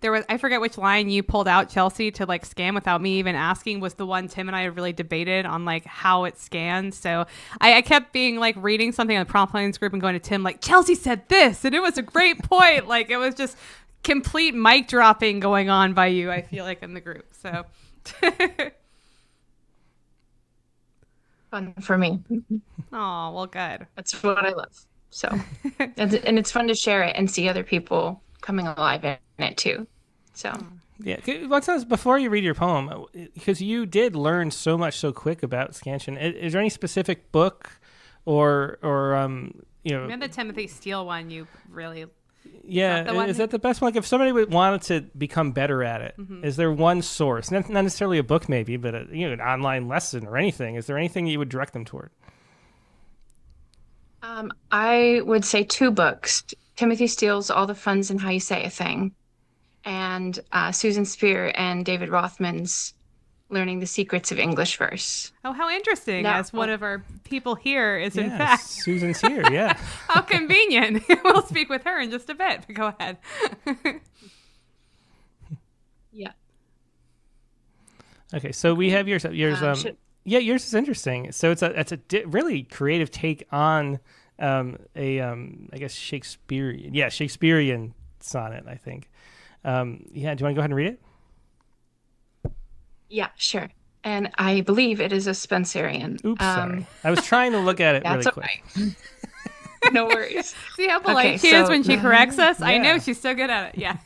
there was, I forget which line you pulled out, Chelsea, to scan without me even asking was the one Tim and I really debated on how it scans. So I kept being reading something on the prompt plannings group and going to Tim Chelsea said this and it was a great point. It was just complete mic dropping going on by you, I feel in the group. So fun for me. Oh, well, good. That's what I love. So and it's fun to share it and see other people coming alive in it too. So yeah. Before you read your poem, because you did learn so much so quick about scansion, is there any specific book or the Timothy Steele one you really is that the best one? If somebody wanted to become better at it, is there one source, not necessarily a book maybe, but an online lesson or anything? Is there anything you would direct them toward? I would say 2 books: Timothy Steele's All the Funds and How You Say a Thing, and Susan Spear and David Rothman's Learning the Secrets of English Verse. Oh, how interesting. As one of our people here is in Yeah, fact. Susan's here, yeah. How convenient. We'll speak with her in just a bit. Go ahead. Yeah. Okay, so we have yours. Yours is interesting. So it's a really creative take on I guess Shakespearean sonnet, I think. Do you want to go ahead and read it? Yeah, sure. And I believe it is a Spencerian. Oops, sorry. I was trying to look at it really quick. Okay. No worries. See how polite she is when she corrects us? Yeah. I know she's so good at it. Yeah.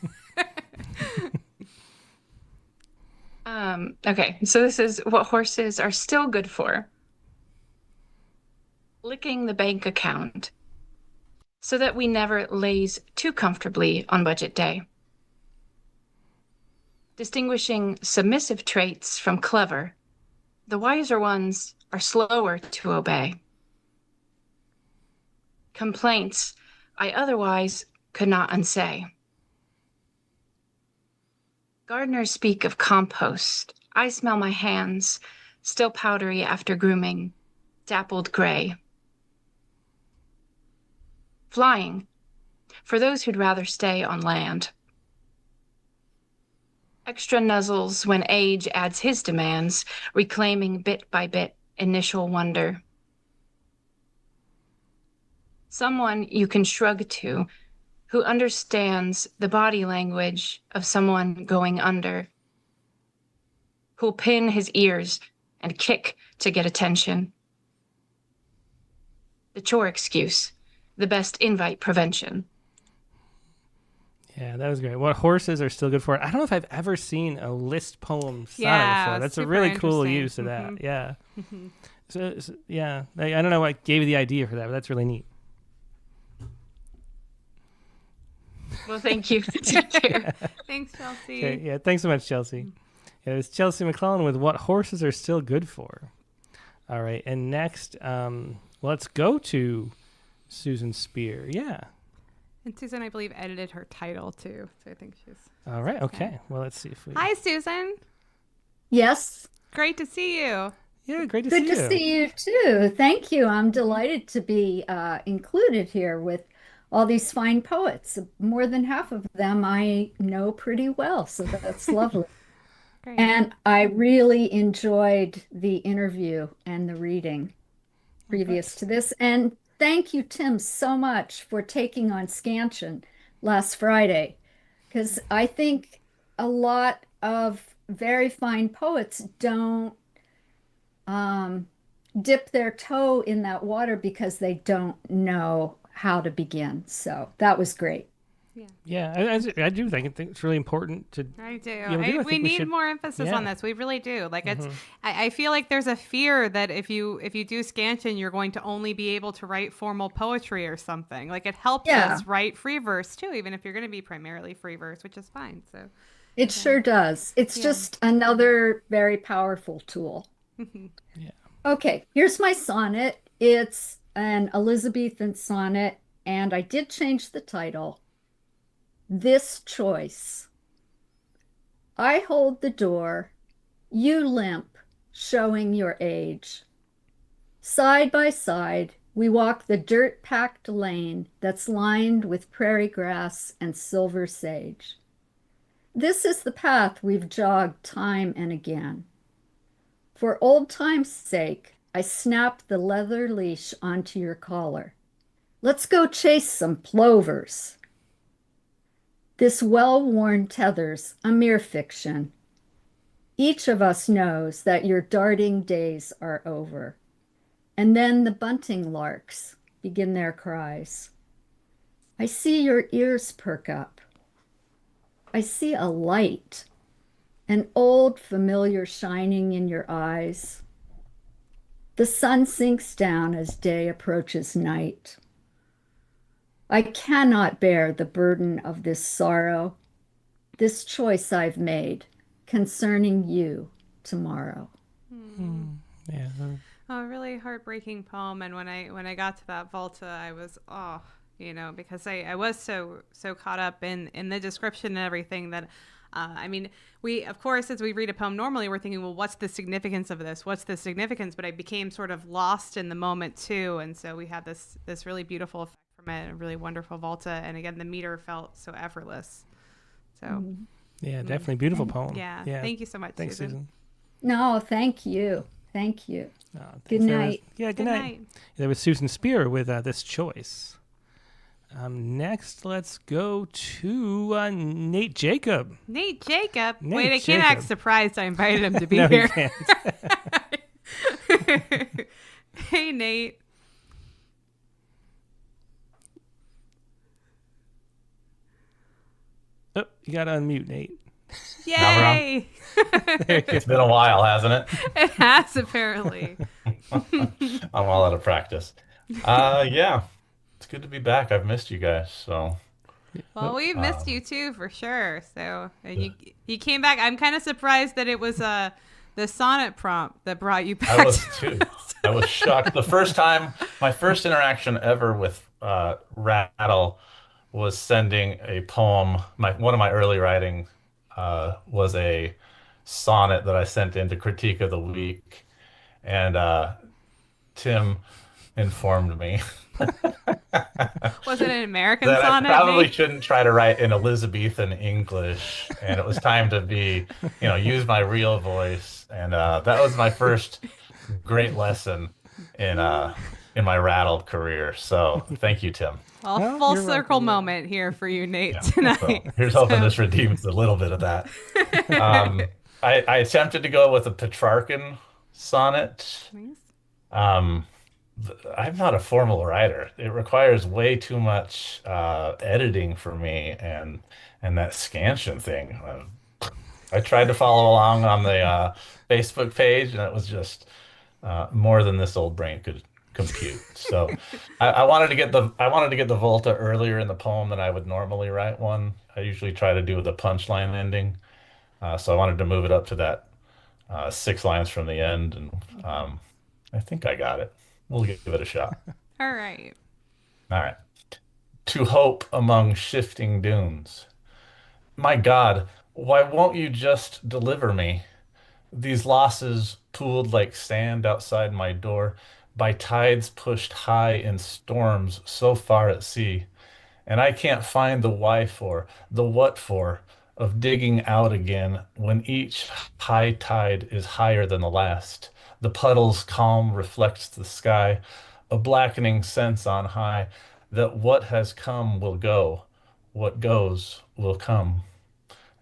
Okay, so this is what horses are still good for. Licking the bank account so that we never laze too comfortably on budget day. Distinguishing submissive traits from clever, the wiser ones are slower to obey. Complaints I otherwise could not unsay. Gardeners speak of compost. I smell my hands, still powdery after grooming, dappled gray. Flying, for those who'd rather stay on land. Extra nuzzles when age adds his demands, reclaiming bit by bit initial wonder. Someone you can shrug to, who understands the body language of someone going under, who'll pin his ears and kick to get attention. The chore excuse, the best invite prevention. Yeah, that was great. What horses are still good for? I don't know if I've ever seen a list poem sonnet before. That's a really cool use of that. Yeah. So yeah, I don't know what gave you the idea for that, but that's really neat. Well, thank you. Thanks, Chelsea. Okay, yeah, thanks so much, Chelsea. It was Chelsea McClellan with What Horses Are Still Good For. All right, and next, let's go to Susan Spear. Yeah. And Susan, I believe, edited her title too. So I think she's... All right. Okay. Well, let's see if we... Hi, Susan. Yes. Great to see you. Yeah, great to Good see you. to see you too. Thank you. I'm delighted to be included here with all these fine poets. More than half of them I know pretty well, so that's lovely. Great. And I really enjoyed the interview and the reading previous to this. And thank you, Tim, so much for taking on Scansion last Friday, because I think a lot of very fine poets don't dip their toe in that water because they don't know how to begin. So that was great. Yeah, I do think it's really important to. I do. We need should, more emphasis on this. We really do. Like it's. I feel like there's a fear that if you do Scansion, you're going to only be able to write formal poetry or something. Like it helps us write free verse too, even if you're going to be primarily free verse, which is fine. So. It sure does. It's just another very powerful tool. Yeah. Okay, here's my sonnet. It's an Elizabethan sonnet, and I did change the title. This Choice. I hold the door, you limp, showing your age. Side by side, we walk the dirt-packed lane that's lined with prairie grass and silver sage. This is the path we've jogged time and again. For old time's sake, I snap the leather leash onto your collar. Let's go chase some plovers. This well-worn tether's a mere fiction. Each of us knows that your darting days are over. And then the bunting larks begin their cries. I see your ears perk up. I see a light, an old familiar shining in your eyes. The sun sinks down as day approaches night. I cannot bear the burden of this sorrow, this choice I've made concerning you tomorrow. Yeah. A really heartbreaking poem. And when I got to that Volta, I was because I was so caught up in the description and everything that we, of course, as we read a poem normally, we're thinking, well, what's the significance of this? What's the significance? But I became sort of lost in the moment too. And so we had this really beautiful effect from it, a really wonderful Volta. And again, the meter felt so effortless. So yeah, definitely beautiful poem. Yeah. Thank you so much, Thanks, Susan. No, thank you. Thank you. Good There night. Good night. There was Susan Spear with This Choice. Next, let's go to Nate Jacob. Nate Jacob? Nate Wait, I Jacob. can't act surprised I invited him to be No, here. you can't. Hey, Nate. Oh, you got to unmute, Nate. Yay! It's been a while, hasn't it? It has, apparently. I'm all out of practice. Yeah, it's good to be back. I've missed you guys. So, Well, we've missed you too, for sure. So, and you came back. I'm kind of surprised that it was the sonnet prompt that brought you back. I was too. I was shocked. The first time, my first interaction ever with Rattle was sending a poem. One of my early writing was a sonnet that I sent into Critique of the Week, and Tim informed me Was it an American that sonnet? I probably Nate? shouldn't try to write in Elizabethan English, and it was time to use my real voice, and that was my first great lesson in my Rattle career. So thank you, Tim. Well, full circle moment here for you, Nate, Yeah, tonight. so here's hoping this redeems a little bit of that. I attempted to go with a Petrarchan sonnet. I'm not a formal writer. It requires way too much editing for me, and that scansion thing. I tried to follow along on the Facebook page, and it was just more than this old brain could compute. So I wanted to get the Volta earlier in the poem than I would normally write one. I usually try to do the punchline ending. So I wanted to move it up to that 6 lines from the end, and I think I got it. We'll give it a shot. All right. All right. to hope among shifting dunes. My God, why won't you just deliver me? These losses pooled like sand outside my door by tides pushed high in storms so far at sea. And I can't find the why for, the what for of digging out again when each high tide is higher than the last. The puddle's calm reflects the sky, a blackening sense on high that what has come will go, what goes will come.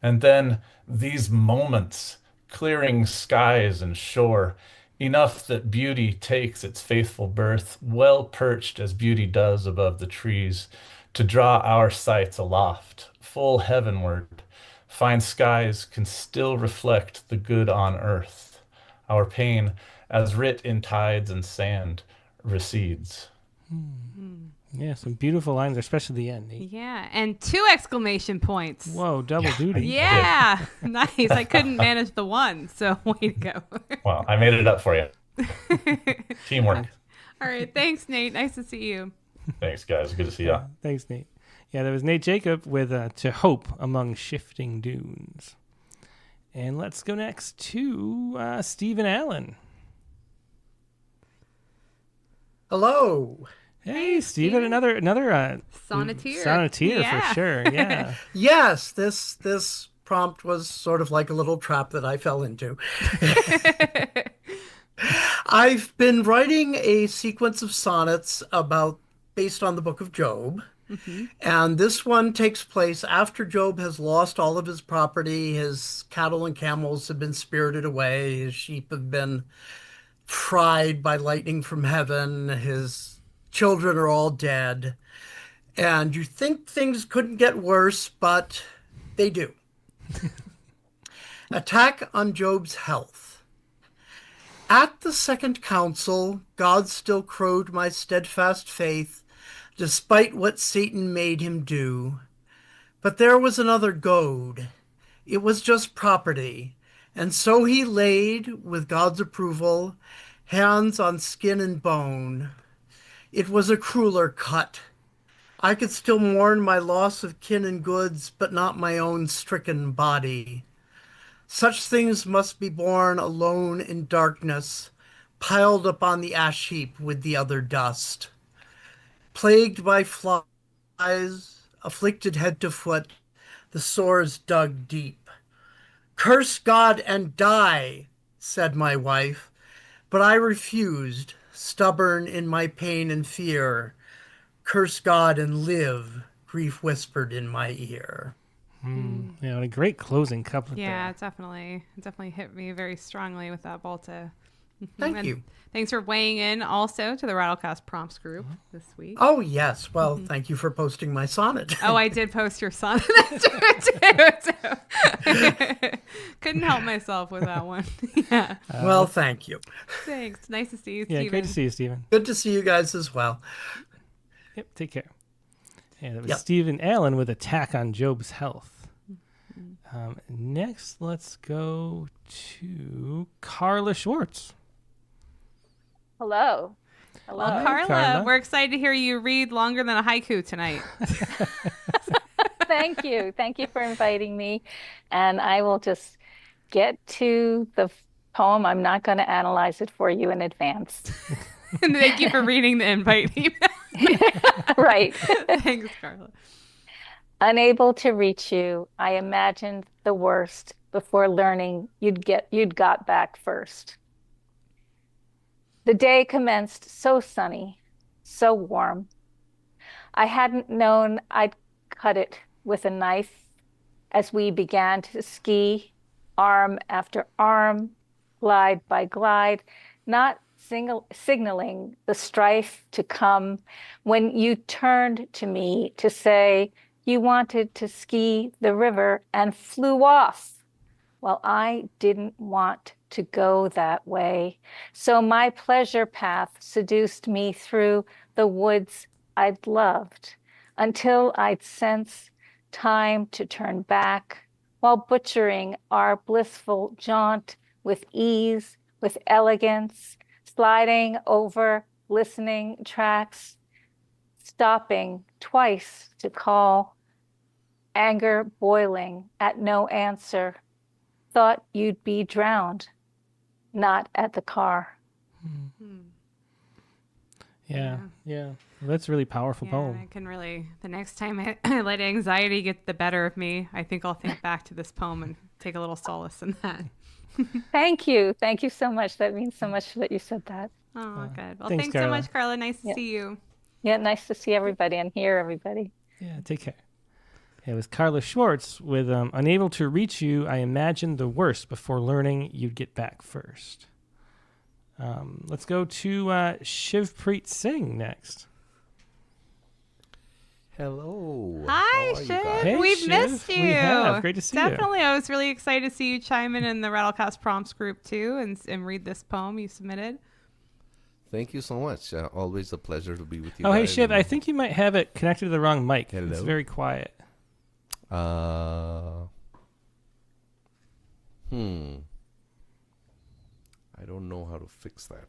And then these moments, clearing skies and shore, enough that beauty takes its faithful birth, well perched as beauty does above the trees, to draw our sights aloft, full heavenward, find skies can still reflect the good on earth. Our pain, as writ in tides and sand, recedes. Yeah, some beautiful lines, especially the end. Yeah, and 2 exclamation points. Whoa, double duty. Yeah, nice. I couldn't manage the one, so way to go. Well, I made it up for you. Teamwork. All right, thanks, Nate. Nice to see you. Thanks, guys. Good to see you. Thanks, Nate. Yeah, that was Nate Jacob with To Hope Among Shifting Dunes. And let's go next to Stephen Allen. Hello. Hey, Stephen, another sonneteer for sure. Yeah. Yes, this prompt was sort of like a little trap that I fell into. I've been writing a sequence of sonnets based on the book of Job. Mm-hmm. And this one takes place after Job has lost all of his property. His cattle and camels have been spirited away. His sheep have been fried by lightning from heaven. His children are all dead. And you think things couldn't get worse, but they do. Attack on Job's health. At the second council, God still crowed my steadfast faith, despite what Satan made him do. But there was another goad. It was just property. And so he laid, with God's approval, hands on skin and bone. It was a crueler cut. I could still mourn my loss of kin and goods, but not my own stricken body. Such things must be borne alone in darkness, piled up on the ash heap with the other dust. Plagued by flies, afflicted head to foot, the sores dug deep. Curse God and die, said my wife, but I refused, stubborn in my pain and fear. Curse God and live, grief whispered in my ear. Yeah, what a great closing couplet. Yeah, there. it definitely hit me very strongly with that Balta. Thank you. Thanks for weighing in also to the Rattlecast prompts group this week. Oh, yes. Well, thank you for posting my sonnet. Oh, I did post your sonnet too. Couldn't help myself with that one. Yeah. Well, thank you. Thanks. Nice to see you, Yeah, Stephen. great to see you, Stephen. Good to see you guys as well. Yep, take care. Yeah, that was Stephen Allen with Attack on Job's Health. Next, let's go to Carla Schwartz. Hello. Well, Carla, we're excited to hear you read longer than a haiku tonight. Thank you. Thank you for inviting me. And I will just get to the poem. I'm not going to analyze it for you in advance. And thank you for reading the invite email. Right. Thanks, Carla. Unable to reach you, I imagined the worst before learning you'd got back first. The day commenced so sunny, so warm. I hadn't known I'd cut it with a knife as we began to ski, arm after arm, glide by glide, not signaling the strife to come when you turned to me to say you wanted to ski the river and flew off. Well, I didn't want to go that way. So my pleasure path seduced me through the woods I'd loved until I'd sense time to turn back while butchering our blissful jaunt with ease, with elegance, sliding over listening tracks, stopping twice to call, anger boiling at no answer, thought you'd be drowned, not at the car. Yeah. Well, that's a really powerful poem. I can really, the next time I let anxiety get the better of me, I think I'll think back to this poem and take a little solace in that. Thank you. Thank you so much. That means so much that you said that. Oh, good. Well, thanks, thanks Carla. so much, Carla. Nice to see you. Yeah, nice to see everybody and hear everybody. Yeah, take care. It was Carla Schwartz with Unable to Reach You. I imagined the worst before learning you'd get back first. Let's go to Shivpreet Singh next. Hello. Hi, How are you Shiv. guys? Hey, We've Shiv. missed you. We have. Great to see you. Definitely. I was really excited to see you chime in the Rattlecast prompts group too and read this poem you submitted. Thank you so much. Always a pleasure to be with you. Oh, hey, guys. Shiv, I think you might have it connected to the wrong mic. Hello. It's very quiet. I don't know how to fix that.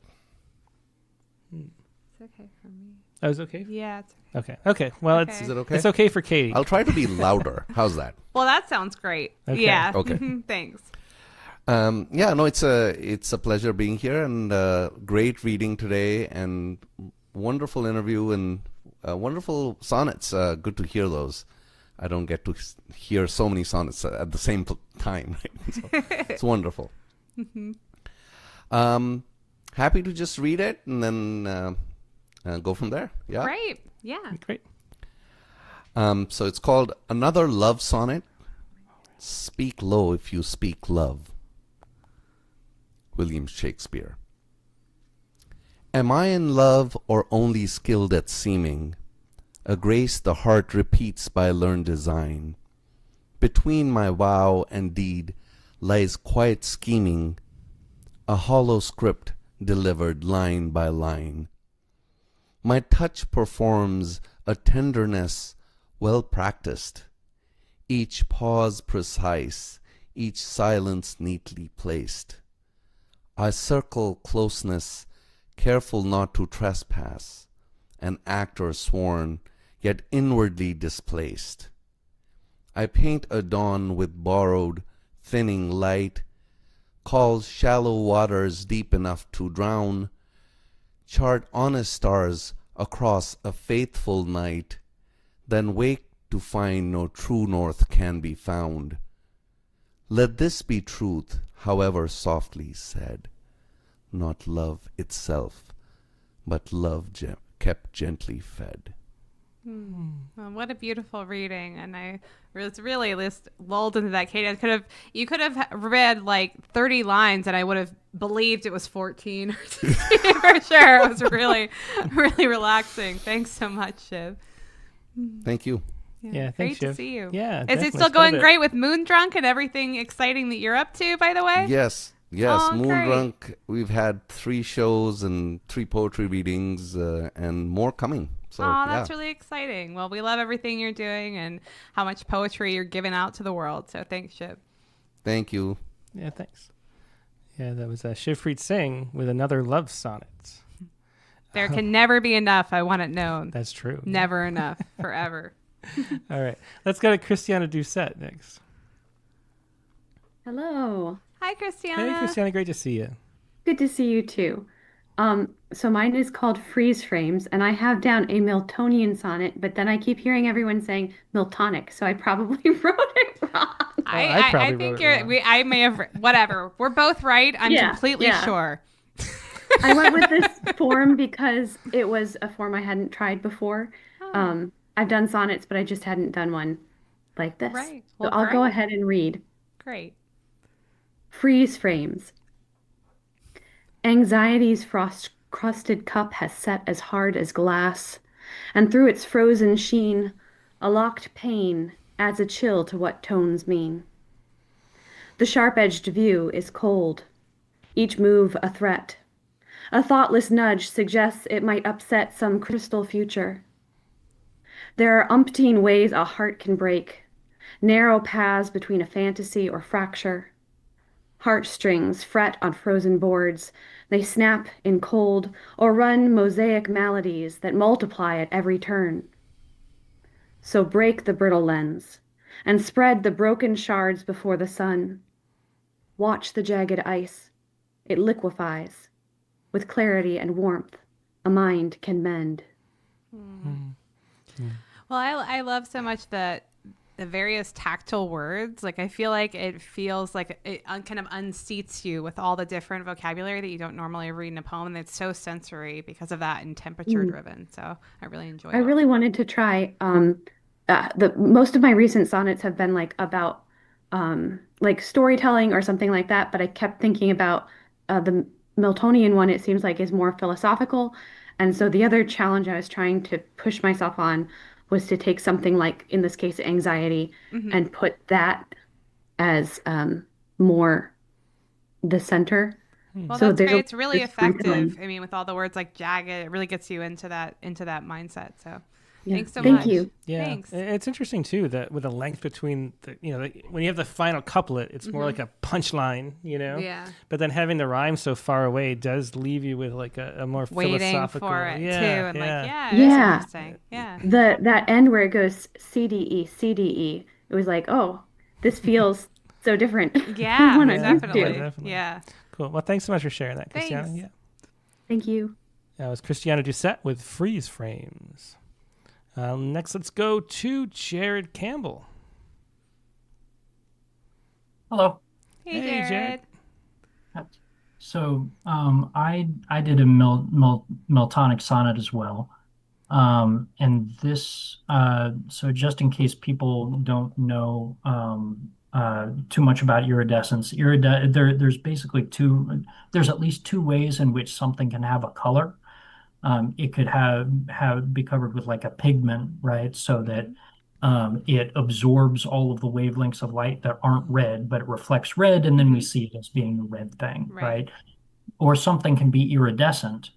It's okay for me. That was okay? Yeah, it's okay. Okay. Well, Okay. Is it okay? It's okay for Katie. I'll try to be louder. How's that? Well, that sounds great. Okay. Yeah. Okay. Thanks. Yeah, no, it's a pleasure being here and great reading today and wonderful interview and wonderful sonnets. Good to hear those. I don't get to hear so many sonnets at the same time. Right? So it's wonderful. Happy to just read it and then go from there. Yeah. Great. Yeah. Great. So it's called Another Love Sonnet. Speak low if you speak love. William Shakespeare. Am I in love or only skilled at seeming? A grace the heart repeats by learned design. Between my vow and deed lies quiet scheming, a hollow script delivered line by line. My touch performs a tenderness well practiced, each pause precise, each silence neatly placed. I circle closeness, careful not to trespass, an actor sworn, yet inwardly displaced. I paint a dawn with borrowed, thinning light, calls shallow waters deep enough to drown, chart honest stars across a faithful night, then wake to find no true north can be found. Let this be truth, however softly said, not love itself, but love kept gently fed. Well, what a beautiful reading, and I was really just lulled into that. Katie, you could have read like 30 lines, and I would have believed it was 14 for sure. It was really, really relaxing. Thanks so much, Shiv. Thank you. Yeah, great thanks, to Shiv. see you. Yeah, is definitely. it still going great with Moon Drunk and everything exciting that you're up to? By the way, Yes. Oh, Moon great. Drunk. We've had 3 shows and 3 poetry readings, and more coming. So, that's really exciting. Well, we love everything you're doing and how much poetry you're giving out to the world. So thanks, Shiv. Thank you. Yeah, thanks. Yeah, that was Shivpreet Singh with Another Love Sonnet. There can never be enough. I want it known. That's true. Never enough. Forever. All right. Let's go to Christiana Doucette next. Hello. Hi, Christiana. Hey, Christiana. Great to see you. Good to see you too. So mine is called Freeze Frames, and I have down a Miltonian sonnet, but then I keep hearing everyone saying Miltonic, so I probably wrote it wrong. I think I may have, whatever. We're both right. I'm completely sure. I went with this form because it was a form I hadn't tried before. I've done sonnets, but I just hadn't done one like this. Right. So I'll go ahead and read. Great. Freeze Frames. Anxiety's frost-crusted cup has set as hard as glass, and through its frozen sheen, a locked pain adds a chill to what tones mean. The sharp-edged view is cold, each move a threat. A thoughtless nudge suggests it might upset some crystal future. There are umpteen ways a heart can break, narrow paths between a fantasy or fracture. Heartstrings fret on frozen boards. They snap in cold or run mosaic maladies that multiply at every turn. So break the brittle lens and spread the broken shards before the sun. Watch the jagged ice. It liquefies. With clarity and warmth, a mind can mend. Well, I love so much that the various tactile words. Like, I feel like it feels like it kind of unseats you with all the different vocabulary that you don't normally read in a poem. And it's so sensory because of that and temperature driven. So I really enjoy it. I really wanted to try, most of my recent sonnets have been like about like storytelling or something like that, but I kept thinking about the Miltonian one. It seems like is more philosophical. And so the other challenge I was trying to push myself on was to take something like, in this case, anxiety, and put that as more the center. Well, that's great. It's really effective. I mean, with all the words like jagged, it really gets you into that mindset. So thanks so much. Thank you. Yeah. Thanks. It's interesting too that with the length between when you have the final couplet, it's more like a punchline, Yeah. But then having the rhyme so far away does leave you with like a more waiting philosophical. for it too, and it's interesting. Yeah. That end where it goes CDE, CDE. It was like, oh, this feels so different. Yeah, definitely. Yeah. Cool. Well, thanks so much for sharing that, Christiana. Thanks. Yeah. Thank you. That was Christiana Doucette with Freeze Frames. Next, let's go to Jared Campbell. Hello. Hey, Jared. So I did a Miltonic sonnet as well. And this, so just in case people don't know too much about iridescence, there's basically there's at least two ways in which something can have a color. It could be covered with like a pigment, right? So that it absorbs all of the wavelengths of light that aren't red, but it reflects red, and then we see it as being a red thing, right? Or something can be iridescent.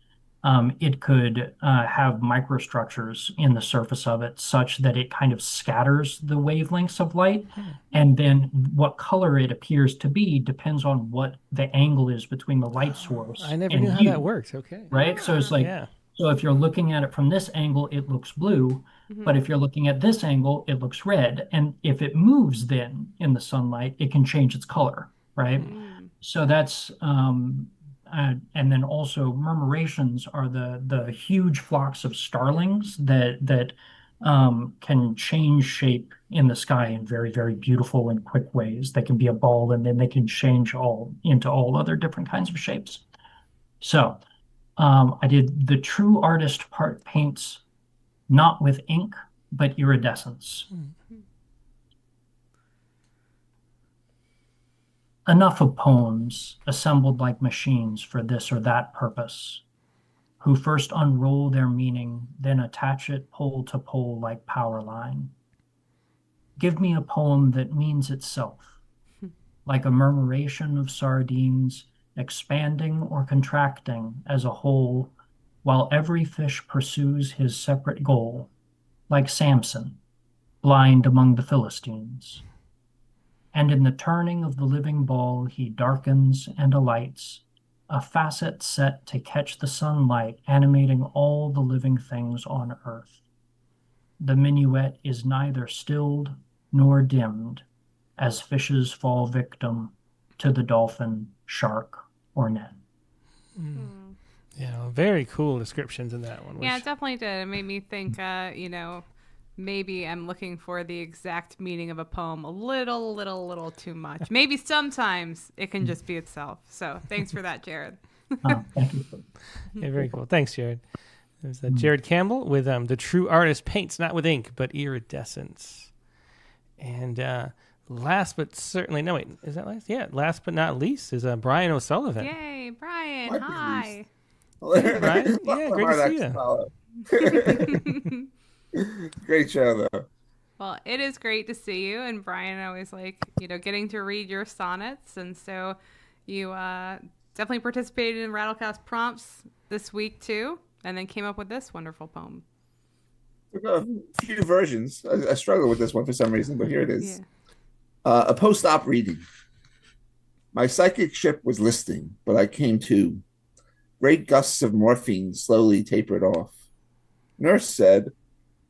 It could have microstructures in the surface of it such that it kind of scatters the wavelengths of light. And then what color it appears to be depends on what the angle is between the light source. I never knew how that worked. Okay. Right? So it's like, so if you're looking at it from this angle, it looks blue. But if you're looking at this angle, it looks red. And if it moves then in the sunlight, it can change its color, right? So that's and then also murmurations are the huge flocks of starlings that can change shape in the sky in very, very beautiful and quick ways. They can be a ball, and then they can change into all other different kinds of shapes. So I did the true artist part paints not with ink, but iridescence. Enough of poems assembled like machines for this or that purpose, who first unroll their meaning, then attach it pole to pole like power line. Give me a poem that means itself, like a murmuration of sardines, expanding or contracting as a whole, while every fish pursues his separate goal, like Samson, blind among the Philistines. And in the turning of the living ball, he darkens and alights, a facet set to catch the sunlight, animating all the living things on earth. The minuet is neither stilled nor dimmed, as fishes fall victim to the dolphin, shark, or net. Yeah, very cool descriptions in that one. Yeah, it definitely did. It made me think, maybe I'm looking for the exact meaning of a poem a little too much. Maybe sometimes it can just be itself. So thanks for that, Jared. Thank you. Yeah, very cool. Thanks, Jared. There's Jared Campbell with The True Artist Paints Not with Ink, but Iridescence. And last but certainly, no, wait, is that last? Yeah, last but not least is Brian O'Sullivan. Yay, Brian. Hi. Brian? Yeah, great to see you. Great show, though. Well, it is great to see you. And Brian, I always like, getting to read your sonnets. And so you definitely participated in Rattlecast prompts this week, too, and then came up with this wonderful poem. A few versions. I struggle with this one for some reason, but here it is. A post-op reading. My psychic ship was listing, but I came to. Great gusts of morphine slowly tapered off. Nurse said,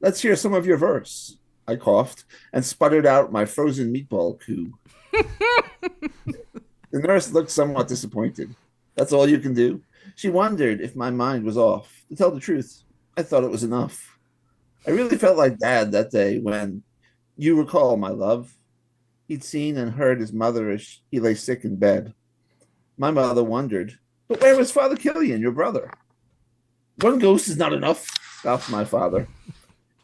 "Let's hear some of your verse." I coughed and sputtered out my frozen meatball coo. The nurse looked somewhat disappointed. "That's all you can do?" She wondered if my mind was off. To tell the truth, I thought it was enough. I really felt like Dad that day when, you recall, my love, he'd seen and heard his mother as he lay sick in bed. My mother wondered, "But where was Father Killian, your brother?" "One ghost is not enough," scoffed my father.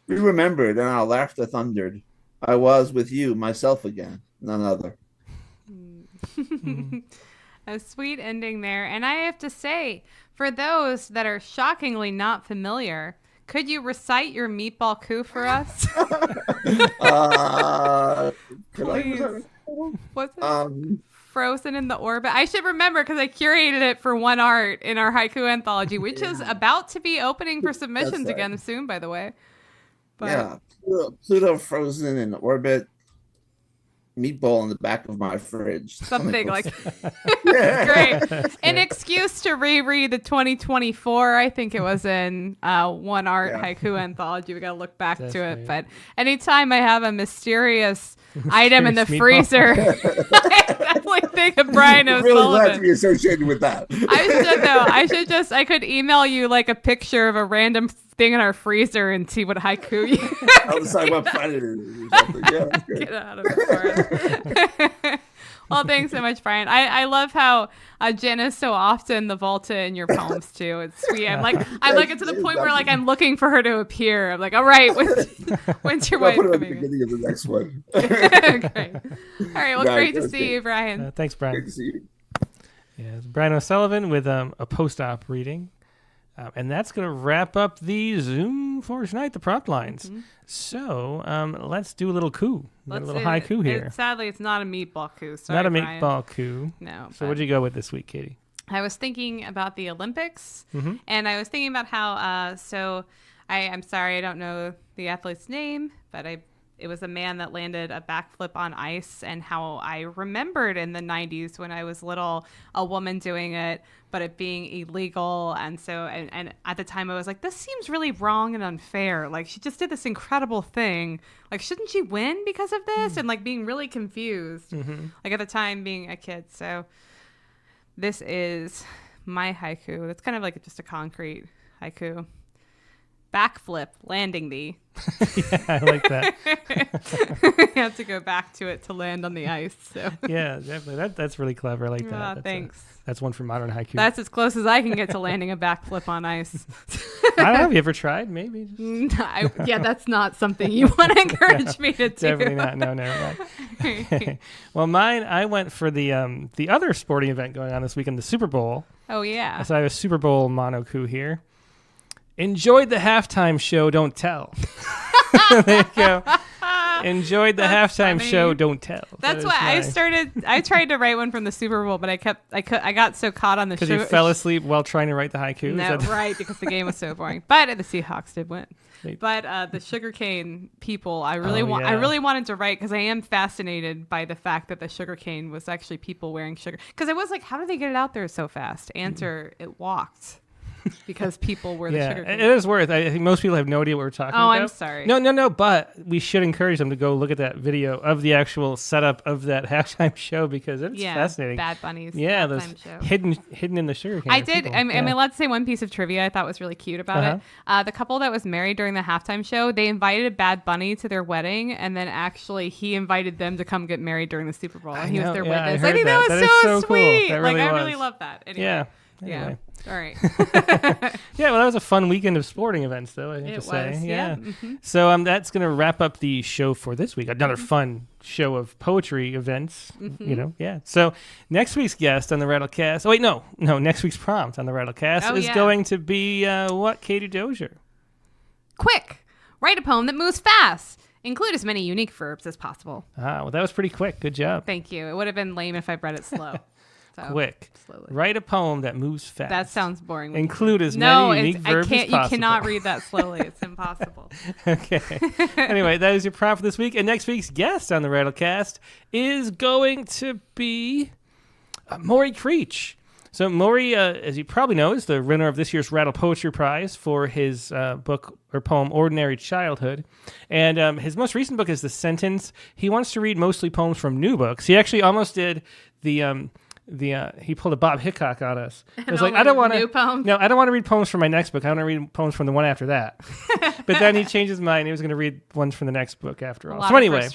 We remembered, and our laughter thundered. I was with you, myself again, none other. A sweet ending there. And I have to say, for those that are shockingly not familiar, could you recite your meatball coup for us? Please. What's it? Frozen in the Orbit. I should remember because I curated it for One Art in our haiku anthology, which is about to be opening for submissions again soon, by the way. But... yeah, Pluto frozen in orbit, meatball in the back of my fridge. Something like great. An excuse to reread the 2024, I think it was in One Art haiku anthology. We got to look back to it. But anytime I have a mysterious item in the freezer, I definitely think of Brian O'Sullivan. Really glad to be associated with that. I could email you like a picture of a random thing in our freezer and see what haiku you I'll decide what planet it is or something. Yeah, that's good. Get out of the forest. Well, thanks so much, Brian. I love how Jen is so often the Volta in your poems too. It's sweet. I'm like it's to the point where like I'm looking for her to appear. I'm like, all right, when's your wife put it at coming? the beginning of the next one. Great. All right. Well, great to see you, Brian. Thanks, Brian. Great to see you. Yeah, it's Brian O'Sullivan with a post-op reading. And that's going to wrap up the Zoom for tonight, the prompt lines. Mm-hmm. So let's do a little coup. A little haiku here. Sadly, it's not a meatball coup. Sorry, not a Brian. meatball coup. No. So what'd you go with this week, Katie? I was thinking about the Olympics, and I was thinking about how, I'm sorry, I don't know the athlete's name, but it was a man that landed a backflip on ice, and how I remembered in the 90s when I was little, a woman doing it, but it being illegal. And so, and at the time I was like, this seems really wrong and unfair. Like, she just did this incredible thing. Like, shouldn't she win because of this? And like being really confused, like at the time being a kid. So this is my haiku. It's kind of like just a concrete haiku. Backflip, landing thee. Yeah, I like that. You have to go back to it to land on the ice. So. Yeah, definitely. That's really clever. I like that. Thanks. That's one for modern haiku. That's as close as I can get to landing a backflip on ice. I don't know. Have you ever tried? Maybe. That's not something you want to encourage me to do. Definitely not. No, never mind. Well, mine, I went for the other sporting event going on this weekend, the Super Bowl. Oh, yeah. So I have a Super Bowl mono coup here. Enjoyed the halftime show, don't tell. There you go. Enjoyed the halftime show, don't tell. That's why I tried to write one from the Super Bowl, but I got so caught on the show. Because you fell asleep while trying to write the haiku? No, right, because the game was so boring. But the Seahawks did win. But the sugarcane people, I really wanted to write, because I am fascinated by the fact that the sugarcane was actually people wearing sugar. Because I was like, how did they get it out there so fast? Answer, it walked. Because people were the sugar cane. It is worth. I think most people have no idea what we're talking about. Oh, I'm sorry. No. But we should encourage them to go look at that video of the actual setup of that halftime show, because it's fascinating. Bad Bunnies. Yeah, those hidden in the sugar cane. I did. I'm allowed to say one piece of trivia I thought was really cute about it. The couple that was married during the halftime show, they invited Bad Bunny to their wedding, and then actually he invited them to come get married during the Super Bowl, and he was their witness. I think that was so sweet. Cool. I really love that. Anyway. Yeah. Anyway. All right. Yeah, well, that was a fun weekend of sporting events, though, I have to say. Yeah. So that's going to wrap up the show for this week. Another fun show of poetry events, So next week's guest on the Rattlecast. Oh, wait, no. Next week's prompt on the Rattlecast is going to be what, Katie Dozier? Quick. Write a poem that moves fast. Include as many unique verbs as possible. Well, that was pretty quick. Good job. Thank you. It would have been lame if I read it slow. So, quick. Slowly. Write a poem that moves fast. That sounds boring. Include as many unique verbs as possible. You cannot read that slowly. It's impossible. Okay. Anyway, that is your prompt for this week. And next week's guest on the Rattlecast is going to be Maury Creech. So Maury, as you probably know, is the winner of this year's Rattle Poetry Prize for his book or poem, Ordinary Childhood. And his most recent book is The Sentence. He wants to read mostly poems from new books. He actually almost did he pulled a Bob Hickok on us. It was like, I don't want to read poems from my next book. I want to read poems from the one after that. But then he changed his mind. He was going to read ones from the next book after all. So anyway,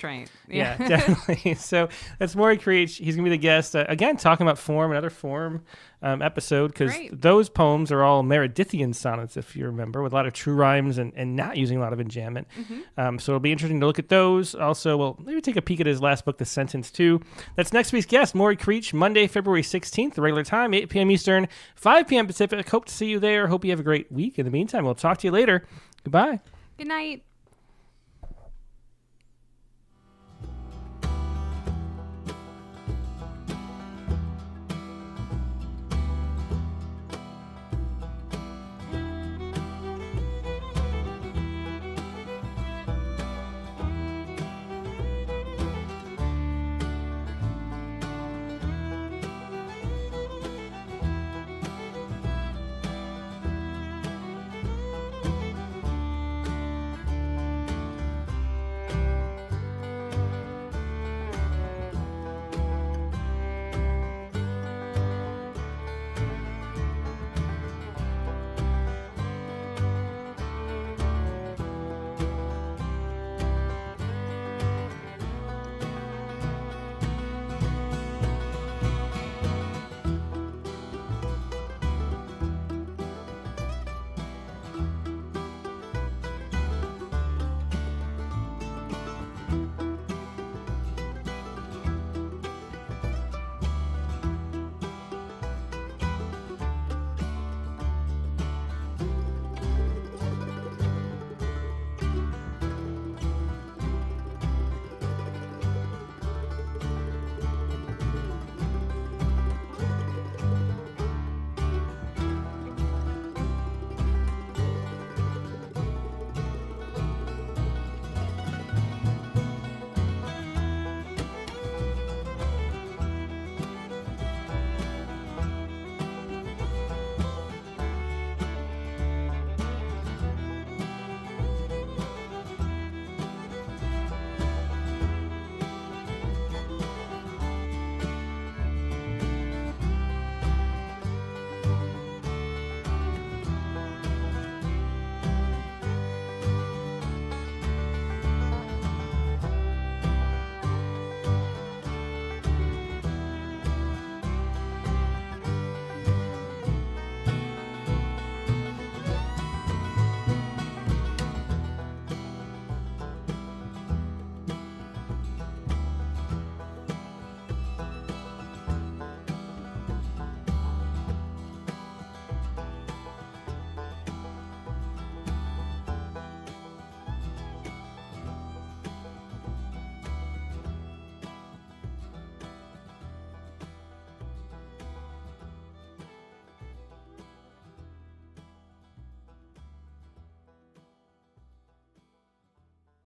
yeah, definitely. So that's Maury Creech. He's going to be the guest again, talking about form, another form episode, because those poems are all Meredithian sonnets, if you remember, with a lot of true rhymes and not using a lot of enjambment. So it'll be interesting to look at those. Also, we'll maybe take a peek at his last book, The Sentence, too. That's next week's guest, Maury Creech, Monday, February 16th, the regular time, 8 p.m. Eastern, 5 p.m. Pacific. Hope to see you there. Hope you have a great week. In the meantime, we'll talk to you later. Goodbye. Good night.